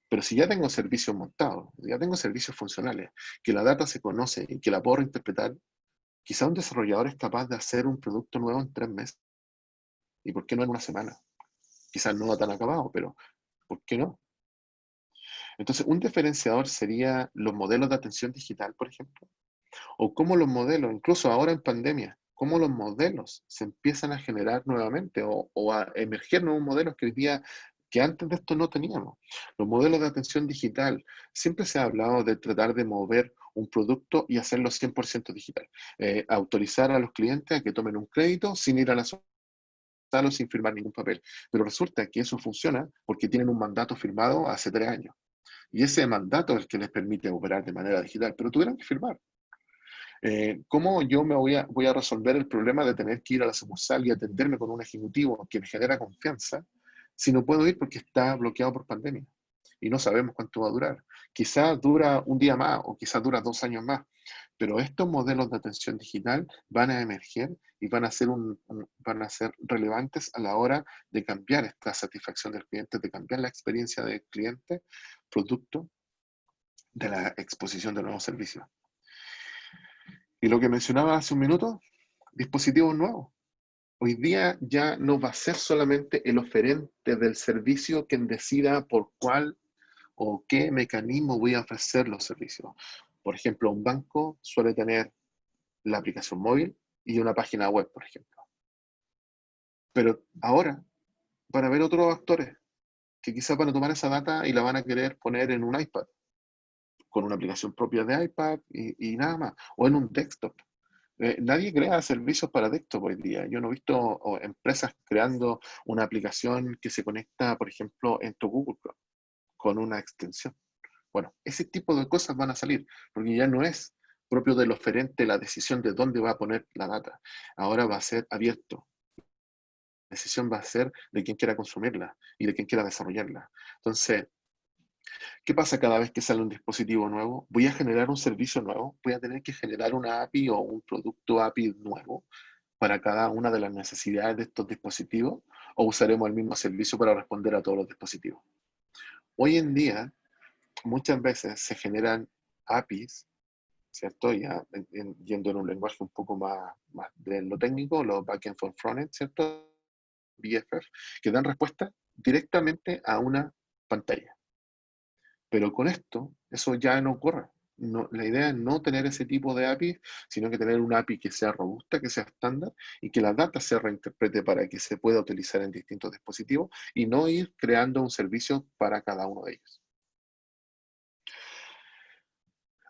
Speaker 2: Pero si ya tengo servicios montados, ya tengo servicios funcionales, que la data se conoce y que la puedo reinterpretar, quizá un desarrollador es capaz de hacer un producto nuevo en 3 meses. ¿Y por qué no en una semana? Quizás no va tan acabado, pero ¿por qué no? Entonces, un diferenciador sería los modelos de atención digital, por ejemplo, o cómo los modelos, incluso ahora en pandemia, cómo los modelos se empiezan a generar nuevamente o a emerger nuevos modelos que hoy día, que antes de esto no teníamos. Los modelos de atención digital, siempre se ha hablado de tratar de mover un producto y hacerlo 100% digital. Autorizar a los clientes a que tomen un crédito sin ir a la salo sin firmar ningún papel. Pero resulta que eso funciona porque tienen un mandato firmado hace 3 años. Y ese mandato es el que les permite operar de manera digital, pero tuvieron que firmar. ¿Cómo yo voy a resolver el problema de tener que ir a la sucursal y atenderme con un ejecutivo que me genera confianza si no puedo ir porque está bloqueado por pandemia? Y no sabemos cuánto va a durar. Quizás dura un día más o quizás dura 2 años más, pero estos modelos de atención digital van a emerger y van a ser relevantes a la hora de cambiar esta satisfacción del cliente, de cambiar la experiencia del cliente, producto de la exposición de nuevos servicios. Y lo que mencionaba hace un minuto, dispositivos nuevos. Hoy día ya no va a ser solamente el oferente del servicio quien decida por cuál o qué mecanismo voy a ofrecer los servicios. Por ejemplo, un banco suele tener la aplicación móvil y una página web, por ejemplo. Pero ahora van a haber otros actores que quizás van a tomar esa data y la van a querer poner en un iPad, con una aplicación propia de iPad y nada más, o en un desktop. Nadie crea servicios para desktop hoy día. Yo no he visto empresas creando una aplicación que se conecta, por ejemplo, en tu Google Chrome, con una extensión. Bueno, ese tipo de cosas van a salir, porque ya no es propio del oferente la decisión de dónde va a poner la data. Ahora va a ser abierto. La decisión va a ser de quien quiera consumirla y de quien quiera desarrollarla. Entonces, ¿qué pasa cada vez que sale un dispositivo nuevo? Voy a generar un servicio nuevo, voy a tener que generar una API o un producto API nuevo para cada una de las necesidades de estos dispositivos, o usaremos el mismo servicio para responder a todos los dispositivos. Hoy en día, muchas veces se generan APIs, ¿cierto? Ya yendo en un lenguaje un poco más de lo técnico, los backend for frontend, ¿cierto? BFF, que dan respuesta directamente a una pantalla. Pero con esto, eso ya no ocurre. No, la idea es no tener ese tipo de API, sino que tener una API que sea robusta, que sea estándar y que la data se reinterprete para que se pueda utilizar en distintos dispositivos y no ir creando un servicio para cada uno de ellos.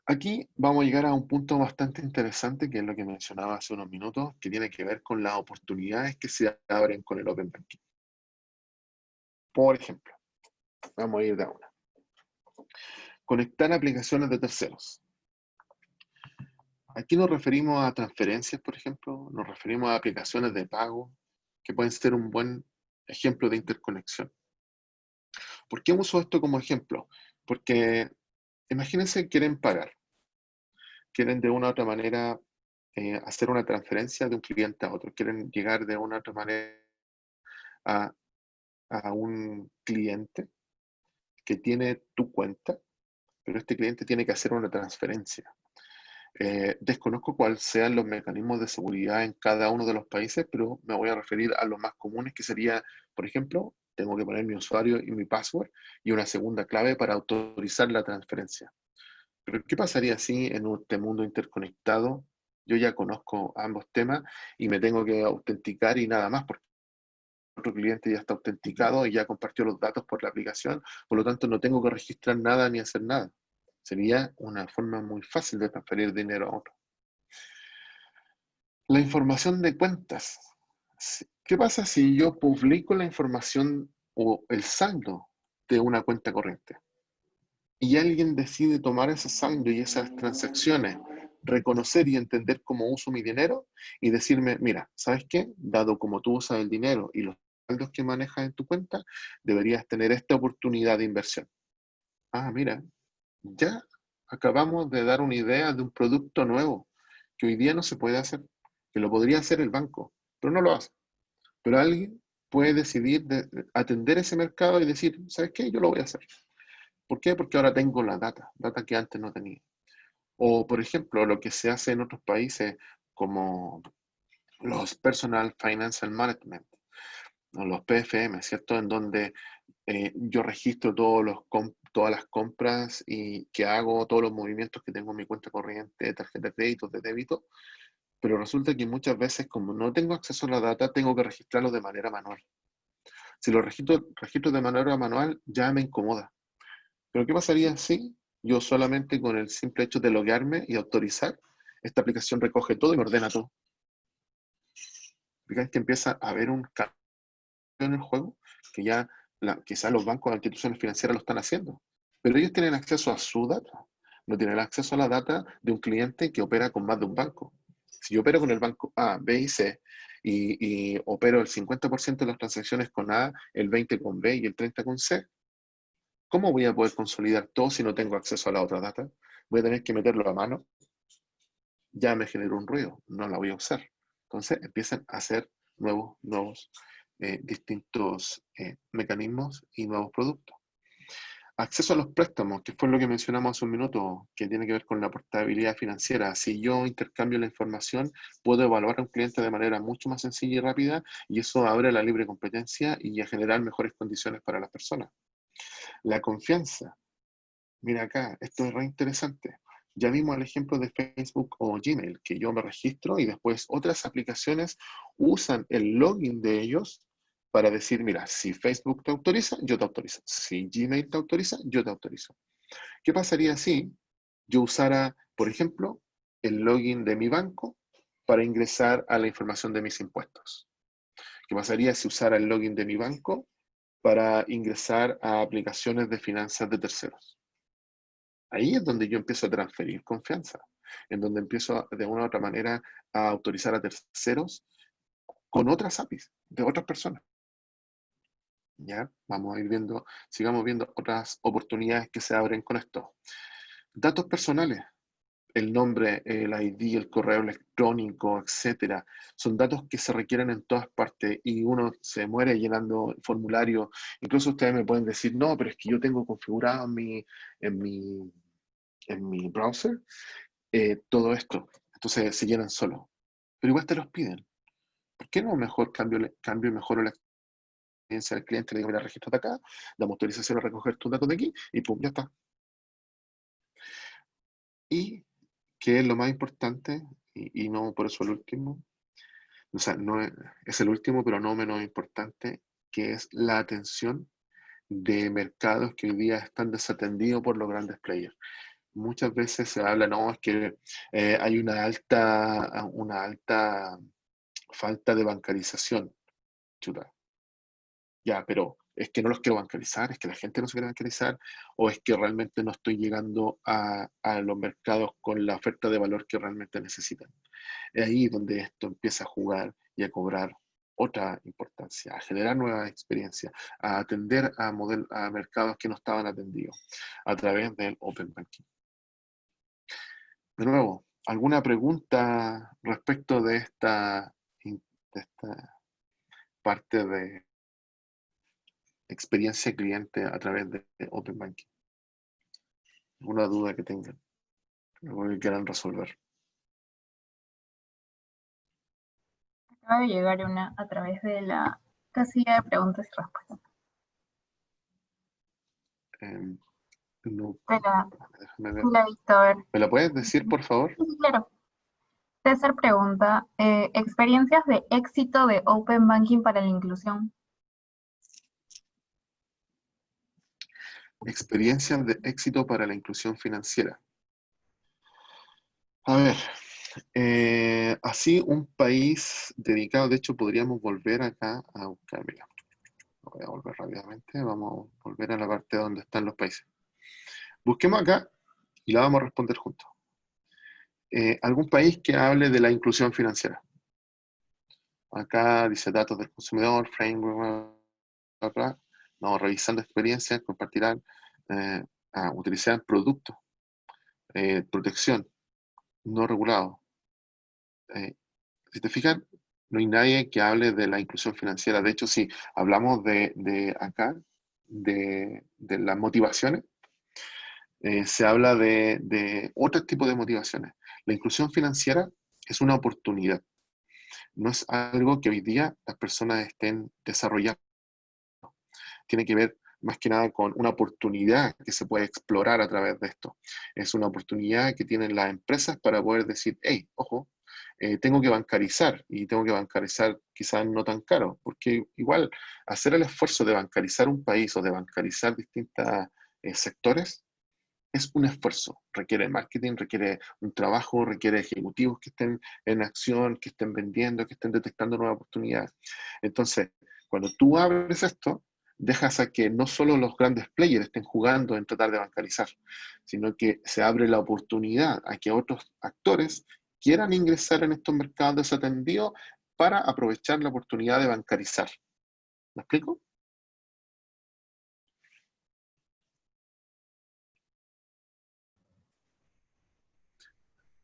Speaker 2: Aquí vamos a llegar a un punto bastante interesante, que es lo que mencionaba hace unos minutos, que tiene que ver con las oportunidades que se abren con el Open Banking. Por ejemplo, vamos a ir de a una. Conectar aplicaciones de terceros. Aquí nos referimos a transferencias, por ejemplo, nos referimos a aplicaciones de pago, que pueden ser un buen ejemplo de interconexión. ¿Por qué uso esto como ejemplo? Porque imagínense que quieren pagar, quieren de una u otra manera hacer una transferencia de un cliente a otro, quieren llegar de una u otra manera a, a un cliente que tiene tu cuenta, pero este cliente tiene que hacer una transferencia. Desconozco cuáles sean los mecanismos de seguridad en cada uno de los países, pero me voy a referir a los más comunes, que sería, por ejemplo, tengo que poner mi usuario y mi password y una segunda clave para autorizar la transferencia. Pero ¿qué pasaría si en este mundo interconectado yo ya conozco ambos temas y me tengo que autenticar y nada más, porque otro cliente ya está autenticado y ya compartió los datos por la aplicación, por lo tanto no tengo que registrar nada ni hacer nada? Sería una forma muy fácil de transferir dinero a otro. La información de cuentas. ¿Qué pasa si yo publico la información o el saldo de una cuenta corriente? Y alguien decide tomar ese saldo y esas transacciones, reconocer y entender cómo uso mi dinero y decirme, mira, ¿sabes qué? Dado como tú usas el dinero y los saldos que manejas en tu cuenta, deberías tener esta oportunidad de inversión. Ah, mira, ya acabamos de dar una idea de un producto nuevo que hoy día no se puede hacer, que lo podría hacer el banco, pero no lo hace. Pero alguien puede decidir atender ese mercado y decir, ¿sabes qué? Yo lo voy a hacer. ¿Por qué? Porque ahora tengo la data que antes no tenía. O, por ejemplo, lo que se hace en otros países como los Personal Financial Management, o los PFM, ¿cierto? En donde yo registro todas las compras y que hago, todos los movimientos que tengo en mi cuenta corriente, de tarjeta de crédito, de débito, pero resulta que muchas veces, como no tengo acceso a la data, tengo que registrarlo de manera manual. Si lo registro de manera manual, ya me incomoda. Pero ¿qué pasaría si yo solamente con el simple hecho de loguearme y autorizar, esta aplicación recoge todo y me ordena todo? Fíjate que empieza a haber un cambio en el juego, que ya quizás los bancos o instituciones financieras lo están haciendo, pero ellos tienen acceso a su data, no tienen acceso a la data de un cliente que opera con más de un banco. Si yo opero con el banco A, B y C, y opero el 50% de las transacciones con A, el 20% con B y el 30% con C, ¿cómo voy a poder consolidar todo si no tengo acceso a la otra data? Voy a tener que meterlo a mano. Ya me generó un ruido, no la voy a usar. Entonces empiezan a hacer nuevos distintos mecanismos y nuevos productos. Acceso a los préstamos, que fue lo que mencionamos hace un minuto, que tiene que ver con la portabilidad financiera. Si yo intercambio la información, puedo evaluar a un cliente de manera mucho más sencilla y rápida, y eso abre la libre competencia y a generar mejores condiciones para las personas. La confianza. Mira acá, esto es re interesante. Ya vimos el ejemplo de Facebook o Gmail, que yo me registro y después otras aplicaciones usan el login de ellos para decir, mira, si Facebook te autoriza, yo te autorizo. Si Gmail te autoriza, yo te autorizo. ¿Qué pasaría si yo usara, por ejemplo, el login de mi banco para ingresar a la información de mis impuestos? ¿Qué pasaría si usara el login de mi banco para ingresar a aplicaciones de finanzas de terceros? Ahí es donde yo empiezo a transferir confianza, en donde empiezo de una u otra manera a autorizar a terceros con otras APIs de otras personas. ¿Ya? Vamos a ir viendo, sigamos viendo otras oportunidades que se abren con esto. Datos personales, el nombre, el ID, el correo electrónico, etcétera, son datos que se requieren en todas partes y uno se muere llenando formularios. Incluso ustedes me pueden decir, no, pero es que yo tengo configurado en mi browser todo esto. Entonces se llenan solo. Pero igual te los piden. ¿Por qué no mejor cambio y mejoro la experiencia del cliente? Le digo, mira, regístrate acá, damos autorización a recoger tus datos de aquí y pum, ya está. Y que es lo más importante, y no por eso el último, o sea, no es el último, pero no menos importante, que es la atención de mercados que hoy día están desatendidos por los grandes players. Muchas veces se habla, no, es que hay una alta falta de bancarización. Chuta. Ya, pero es que no los quiero bancarizar, es que la gente no se quiere bancarizar, o es que realmente no estoy llegando a los mercados con la oferta de valor que realmente necesitan. Es ahí donde esto empieza a jugar y a cobrar otra importancia, a generar nuevas experiencias, a atender a mercados que no estaban atendidos a través del Open Banking. De nuevo, ¿alguna pregunta respecto de esta parte de experiencia cliente a través de Open Banking? ¿Alguna duda que tengan? Algo que quieran resolver.
Speaker 1: Acaba de llegar una a través de la casilla de preguntas y respuestas.
Speaker 2: No,
Speaker 1: Déjame ver. La he visto, a ver.
Speaker 2: ¿Me la puedes decir, por favor?
Speaker 1: Sí, claro. César pregunta, ¿experiencias de éxito de Open Banking para la inclusión?
Speaker 2: Experiencias de éxito para la inclusión financiera. A ver, así un país dedicado, de hecho podríamos volver acá a buscar, mira, voy a volver rápidamente, vamos a volver a la parte donde están los países. Busquemos acá y la vamos a responder juntos. ¿Algún país que hable de la inclusión financiera? Acá dice datos del consumidor, framework, bla, bla. Vamos revisando experiencias, compartirán, utilizarán productos, protección, no regulado. Si te fijas, no hay nadie que hable de la inclusión financiera. De hecho, si hablamos de acá, de las motivaciones, se habla de otro tipo de motivaciones. La inclusión financiera es una oportunidad. No es algo que hoy día las personas estén desarrollando. Tiene que ver más que nada con una oportunidad que se puede explorar a través de esto. Es una oportunidad que tienen las empresas para poder decir, hey, ojo, tengo que bancarizar y tengo que bancarizar quizás no tan caro, porque igual hacer el esfuerzo de bancarizar un país o de bancarizar distintos sectores es un esfuerzo, requiere marketing, requiere un trabajo, requiere ejecutivos que estén en acción, que estén vendiendo, que estén detectando nuevas oportunidades. Entonces, Cuando tú abres esto, dejas a que no solo los grandes players estén jugando en tratar de bancarizar, sino que se abre la oportunidad a que otros actores quieran ingresar en estos mercados desatendidos para aprovechar la oportunidad de bancarizar. ¿Me explico?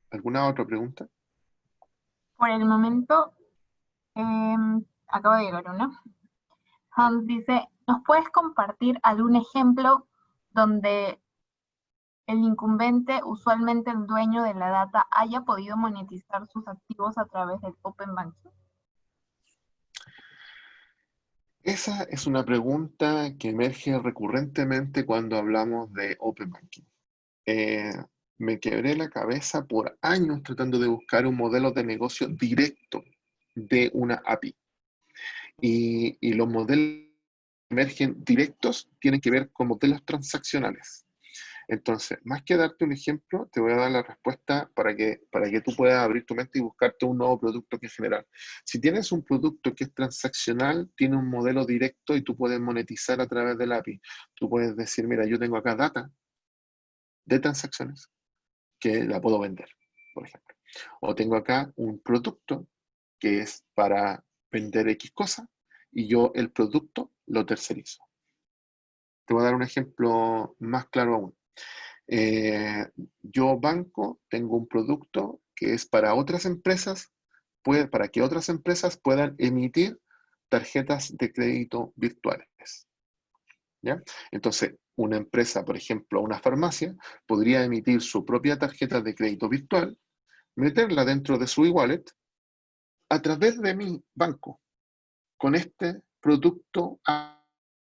Speaker 2: ¿Alguna otra pregunta?
Speaker 1: Por el momento, acabo de llegar uno. Hans dice, ¿nos puedes compartir algún ejemplo donde el incumbente, usualmente el dueño de la data, haya podido monetizar sus activos a través del Open Banking?
Speaker 2: Esa es una pregunta que emerge recurrentemente cuando hablamos de Open Banking. Eh, Me quebré la cabeza por años tratando de buscar un modelo de negocio directo de una API. Y los modelos que emergen directos tienen que ver con modelos transaccionales. Entonces, más que darte un ejemplo, te voy a dar la respuesta para que tú puedas abrir tu mente y buscarte un nuevo producto que generar. Si tienes un producto que es transaccional, tiene un modelo directo y tú puedes monetizar a través del API. Tú puedes decir, mira, yo tengo acá data de transacciones que la puedo vender, por ejemplo. O tengo acá un producto que es para vender X cosa y yo el producto lo tercerizo. Te voy a dar un ejemplo más claro aún. Eh, yo banco, tengo un producto que es para otras empresas, para que otras empresas puedan emitir tarjetas de crédito virtuales. ¿Ya? Entonces, una empresa, por ejemplo, una farmacia, podría emitir su propia tarjeta de crédito virtual, meterla dentro de su e-wallet a través de mi banco, con este producto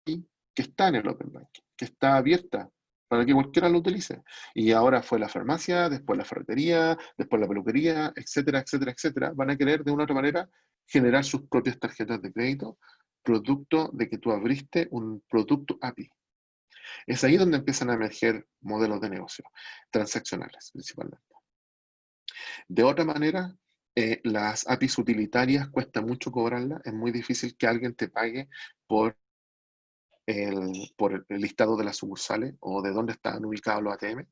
Speaker 2: que está en el Open Banking, que está abierta para que cualquiera lo utilice. Y ahora fue la farmacia, después la ferretería, después la peluquería, etcétera, etcétera, etcétera. Van a querer de una u otra manera generar sus propias tarjetas de crédito, producto de que tú abriste un producto API. Es ahí donde empiezan a emerger modelos de negocio, transaccionales principalmente. De otra manera, las APIs utilitarias cuesta mucho cobrarlas, es muy difícil que alguien te pague por por el listado de las sucursales o de dónde están ubicados los ATM.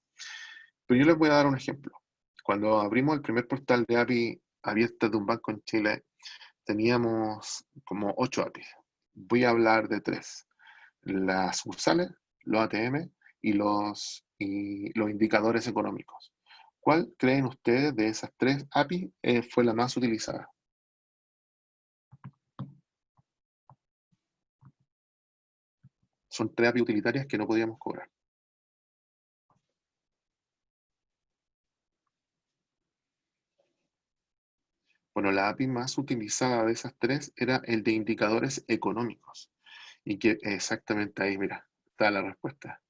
Speaker 2: Pero yo les voy a dar un ejemplo. Cuando abrimos el primer portal de API abierta de un banco en Chile, teníamos como 8 APIs. Voy a hablar de 3. Las sucursales, los ATM y los indicadores económicos. ¿Cuál creen ustedes de esas 3 APIs fue la más utilizada? Son 3 APIs utilitarias que no podíamos cobrar. Bueno, la API más utilizada de esas 3 era el de indicadores económicos. Y que exactamente ahí, mira, está la respuesta.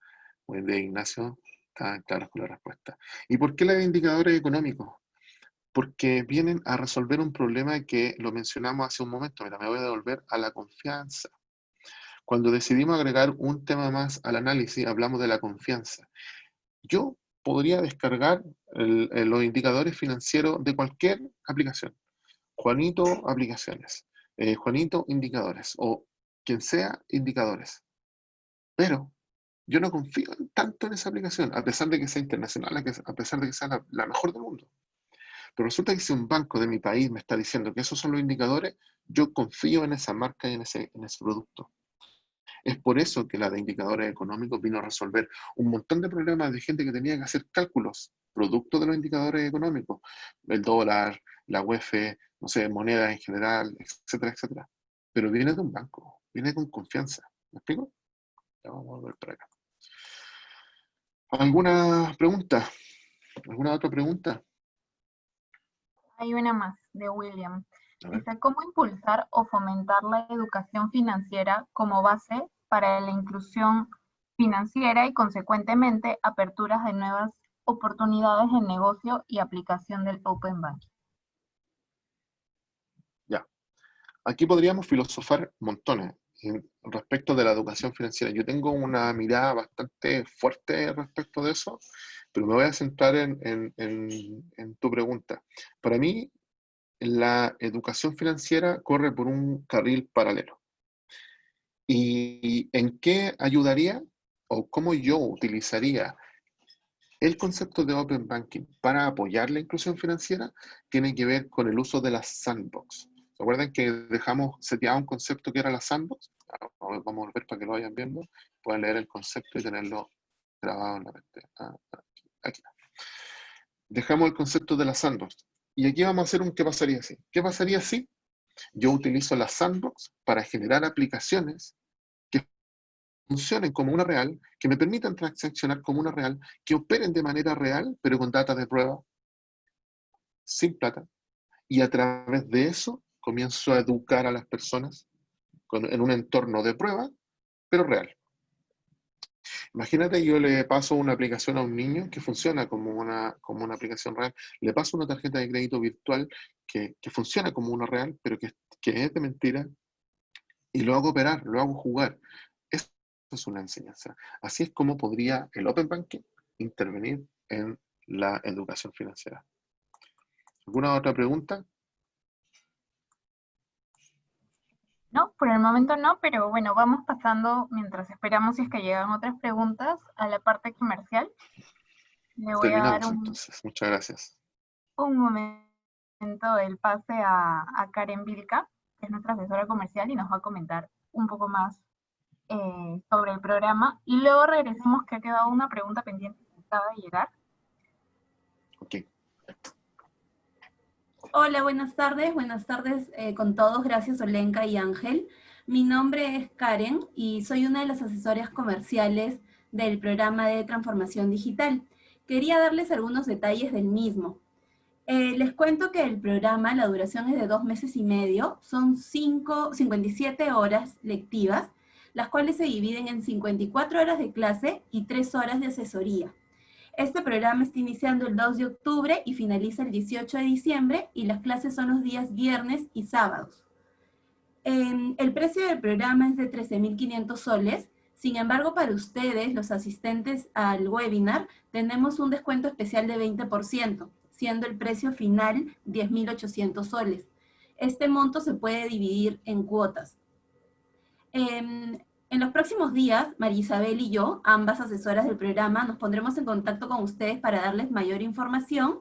Speaker 2: Muy bien, Ignacio, está claro con la respuesta. ¿Y por qué la de indicadores económicos? Porque vienen a resolver un problema que lo mencionamos hace un momento. Mira, me voy a devolver a la confianza. Cuando decidimos agregar un tema más al análisis, hablamos de la confianza. Yo podría descargar los indicadores financieros de cualquier aplicación. Juanito, aplicaciones. Juanito, indicadores. O quien sea, indicadores. Pero yo no confío tanto en esa aplicación, a pesar de que sea internacional, a pesar de que sea la mejor del mundo. Pero resulta que si un banco de mi país me está diciendo que esos son los indicadores, yo confío en esa marca y en ese producto. Es por eso que la de indicadores económicos vino a resolver un montón de problemas de gente que tenía que hacer cálculos producto de los indicadores económicos, el dólar, la UEF, no sé, monedas en general, etcétera, etcétera. Pero viene de un banco, viene con confianza. ¿Me explico? Ya vamos a ver para acá. ¿Alguna pregunta? ¿Alguna otra pregunta?
Speaker 1: Hay una más de William.
Speaker 2: A ver.
Speaker 1: Dice, ¿cómo impulsar o fomentar la educación financiera como base para la inclusión financiera y consecuentemente aperturas de nuevas oportunidades de negocio y aplicación del Open Banking?
Speaker 2: Ya. Aquí podríamos filosofar montones respecto de la educación financiera. Yo tengo una mirada bastante fuerte respecto de eso, pero me voy a centrar en tu pregunta. Para mí, la educación financiera corre por un carril paralelo. ¿Y en qué ayudaría o cómo yo utilizaría el concepto de Open Banking para apoyar la inclusión financiera? Tiene que ver con el uso de las sandbox. ¿Se acuerdan que dejamos seteado un concepto que era la sandbox? Vamos a volver para que lo vayan viendo. Pueden leer el concepto y tenerlo grabado en la mente. Aquí. Dejamos el concepto de la sandbox. Y aquí vamos a hacer un ¿qué pasaría si? ¿Qué pasaría si yo utilizo la sandbox para generar aplicaciones que funcionen como una real, que me permitan transaccionar como una real, que operen de manera real, pero con data de prueba, sin plata, y a través de eso comienzo a educar a las personas en un entorno de prueba, pero real? Imagínate, yo le paso una aplicación a un niño que funciona como una aplicación real, le paso una tarjeta de crédito virtual que funciona como una real, pero que es de mentira, y lo hago operar, lo hago jugar. Eso es una enseñanza. Así es como podría el Open Banking intervenir en la educación financiera. ¿Alguna otra pregunta?
Speaker 1: No, por el momento no, pero bueno, vamos pasando mientras esperamos si es que llegan otras preguntas a la parte comercial. Le voy a dar
Speaker 2: Terminamos entonces. Muchas gracias.
Speaker 1: un momento el pase a Karen Vilca, que es nuestra asesora comercial y nos va a comentar un poco más sobre el programa. Y luego regresemos, que ha quedado una pregunta pendiente que acaba de llegar.
Speaker 2: Ok.
Speaker 3: Hola, buenas tardes con todos. Gracias, Olenka y Ángel. Mi nombre es Karen y soy una de las asesoras comerciales del programa de transformación digital. Quería darles algunos detalles del mismo. Les cuento que el programa, la duración es de 2 meses y medio, son 57 horas lectivas, las cuales se dividen en 54 horas de clase y 3 horas de asesoría. Este programa está iniciando el 2 de octubre y finaliza el 18 de diciembre y las clases son los días viernes y sábados. El precio del programa es de 13.500 soles. Sin embargo, para ustedes, los asistentes al webinar, tenemos un descuento especial de 20%, siendo el precio final 10.800 soles. Este monto se puede dividir en cuotas. En los próximos días, María Isabel y yo, ambas asesoras del programa, nos pondremos en contacto con ustedes para darles mayor información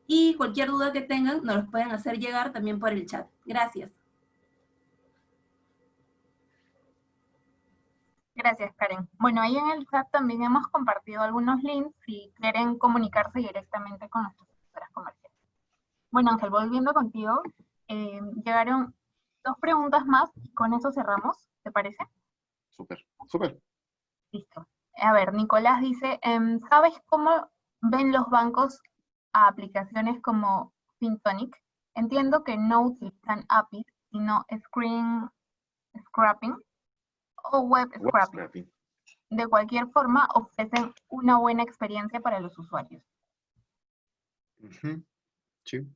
Speaker 3: y cualquier duda que tengan nos los pueden hacer llegar también por el chat. Gracias.
Speaker 1: Gracias, Karen. Bueno, ahí en el chat también hemos compartido algunos links si quieren comunicarse directamente con nuestras asesoras comerciales. Bueno, Ángel, volviendo contigo, llegaron 2 preguntas más y con eso cerramos, ¿te parece?
Speaker 2: Súper, súper.
Speaker 1: Listo. A ver, Nicolás dice, ¿sabes cómo ven los bancos a aplicaciones como FinTonic? Entiendo que no utilizan APIs, sino screen scrapping o web
Speaker 2: Web
Speaker 1: scrapping.
Speaker 2: scraping.
Speaker 1: De cualquier forma, ofrecen una buena experiencia para los usuarios.
Speaker 2: Sí.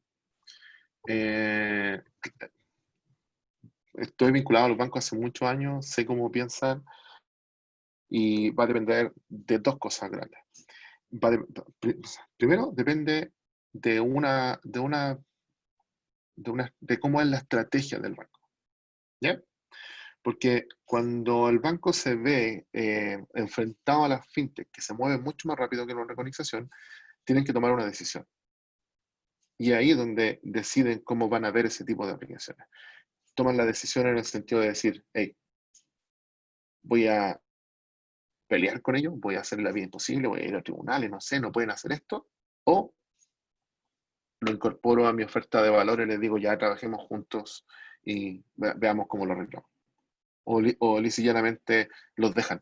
Speaker 2: Estoy vinculado a los bancos hace muchos años, sé cómo piensan y va a depender de dos cosas grandes. Primero, depende de cómo es la estrategia del banco. ¿Ya? Porque cuando el banco se ve enfrentado a las fintech, que se mueven mucho más rápido que la organización, tienen que tomar una decisión. Y ahí es donde deciden cómo van a ver ese tipo de aplicaciones. Toman la decisión en el sentido de decir, hey, voy a pelear con ellos, voy a hacer la vida imposible, voy a ir a tribunales, no sé, no pueden hacer esto, o lo incorporo a mi oferta de valor y les digo, ya trabajemos juntos y veamos cómo lo arreglamos. O lisa y llanamente los dejan.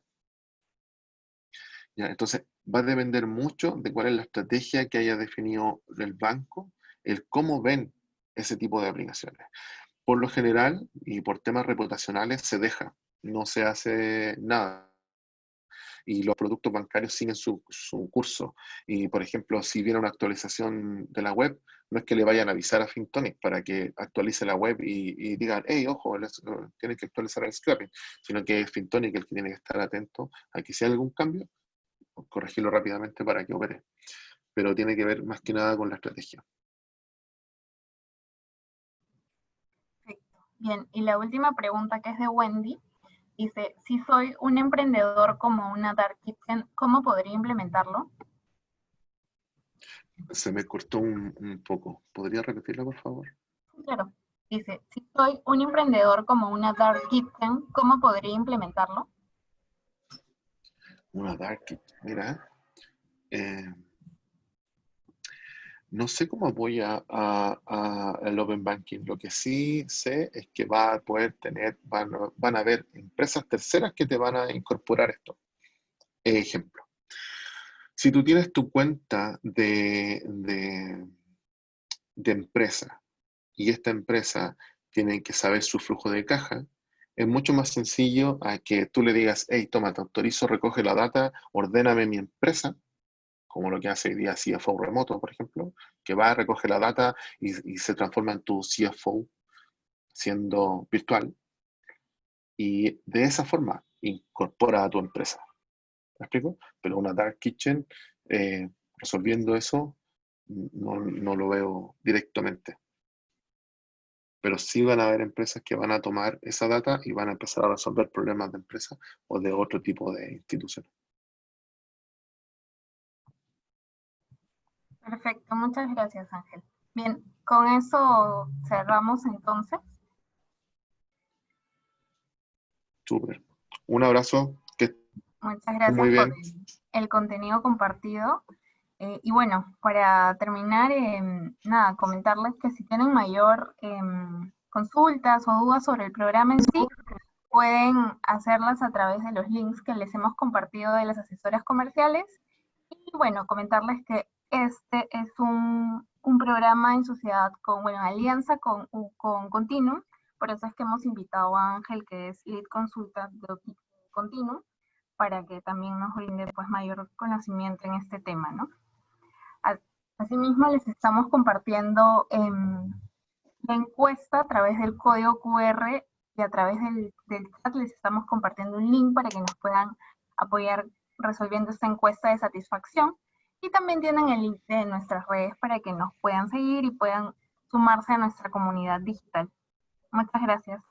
Speaker 2: ¿Ya? Entonces, va a depender mucho de cuál es la estrategia que haya definido el banco, el cómo ven ese tipo de aplicaciones. Por lo general, y por temas reputacionales, se deja, no se hace nada. Y los productos bancarios siguen su curso. Y, por ejemplo, si viene una actualización de la web, no es que le vayan a avisar a FinTonic para que actualice la web y digan, hey, ojo, tienen que actualizar el scrapping, sino que es FinTonic el que tiene que estar atento a que si hay algún cambio, corregirlo rápidamente para que opere. Pero tiene que ver más que nada con la estrategia.
Speaker 1: Perfecto. Bien, y la última pregunta, que es de Wendy, Dice, si soy un emprendedor como una Dark Kitchen, ¿cómo podría implementarlo?
Speaker 2: Se me cortó un poco. ¿Podría repetirlo, por favor?
Speaker 1: Claro. Dice, si soy un emprendedor como una Dark Kitchen, ¿cómo podría implementarlo?
Speaker 2: Una dark kitchen. Mira, eh, no sé cómo apoya el Open Banking. Lo que sí sé es que va a poder tener, van a haber empresas terceras que te van a incorporar esto. Ejemplo, si tú tienes tu cuenta de empresa y esta empresa tiene que saber su flujo de caja, es mucho más sencillo a que tú le digas, hey, toma, te autorizo, recoge la data, ordéname mi empresa, como lo que hace hoy día CFO remoto, por ejemplo, que va a recoger la data y se transforma en tu CFO siendo virtual, y de esa forma incorpora a tu empresa. ¿Me explico? Pero una dark kitchen, resolviendo eso, no lo veo directamente. Pero sí van a haber empresas que van a tomar esa data y van a empezar a resolver problemas de empresa o de otro tipo de instituciones.
Speaker 1: Perfecto, muchas gracias, Ángel. Bien, con eso cerramos entonces.
Speaker 2: Súper. Un abrazo, que estés
Speaker 1: Muchas
Speaker 2: muy
Speaker 1: gracias por
Speaker 2: bien.
Speaker 1: el contenido compartido. Y bueno, para terminar, nada, comentarles que si tienen mayor consultas o dudas sobre el programa en sí, pueden hacerlas a través de los links que les hemos compartido de las asesoras comerciales. Y bueno, comentarles que este es un programa en sociedad con, bueno, alianza con Continuum. Por eso es que hemos invitado a Ángel, que es Lead Consultant de Continuum, para que también nos brinde pues mayor conocimiento en este tema, ¿no? Asimismo, les estamos compartiendo la encuesta a través del código QR y a través del chat les estamos compartiendo un link para que nos puedan apoyar resolviendo esta encuesta de satisfacción. Y también tienen el link de nuestras redes para que nos puedan seguir y puedan sumarse a nuestra comunidad digital. Muchas gracias.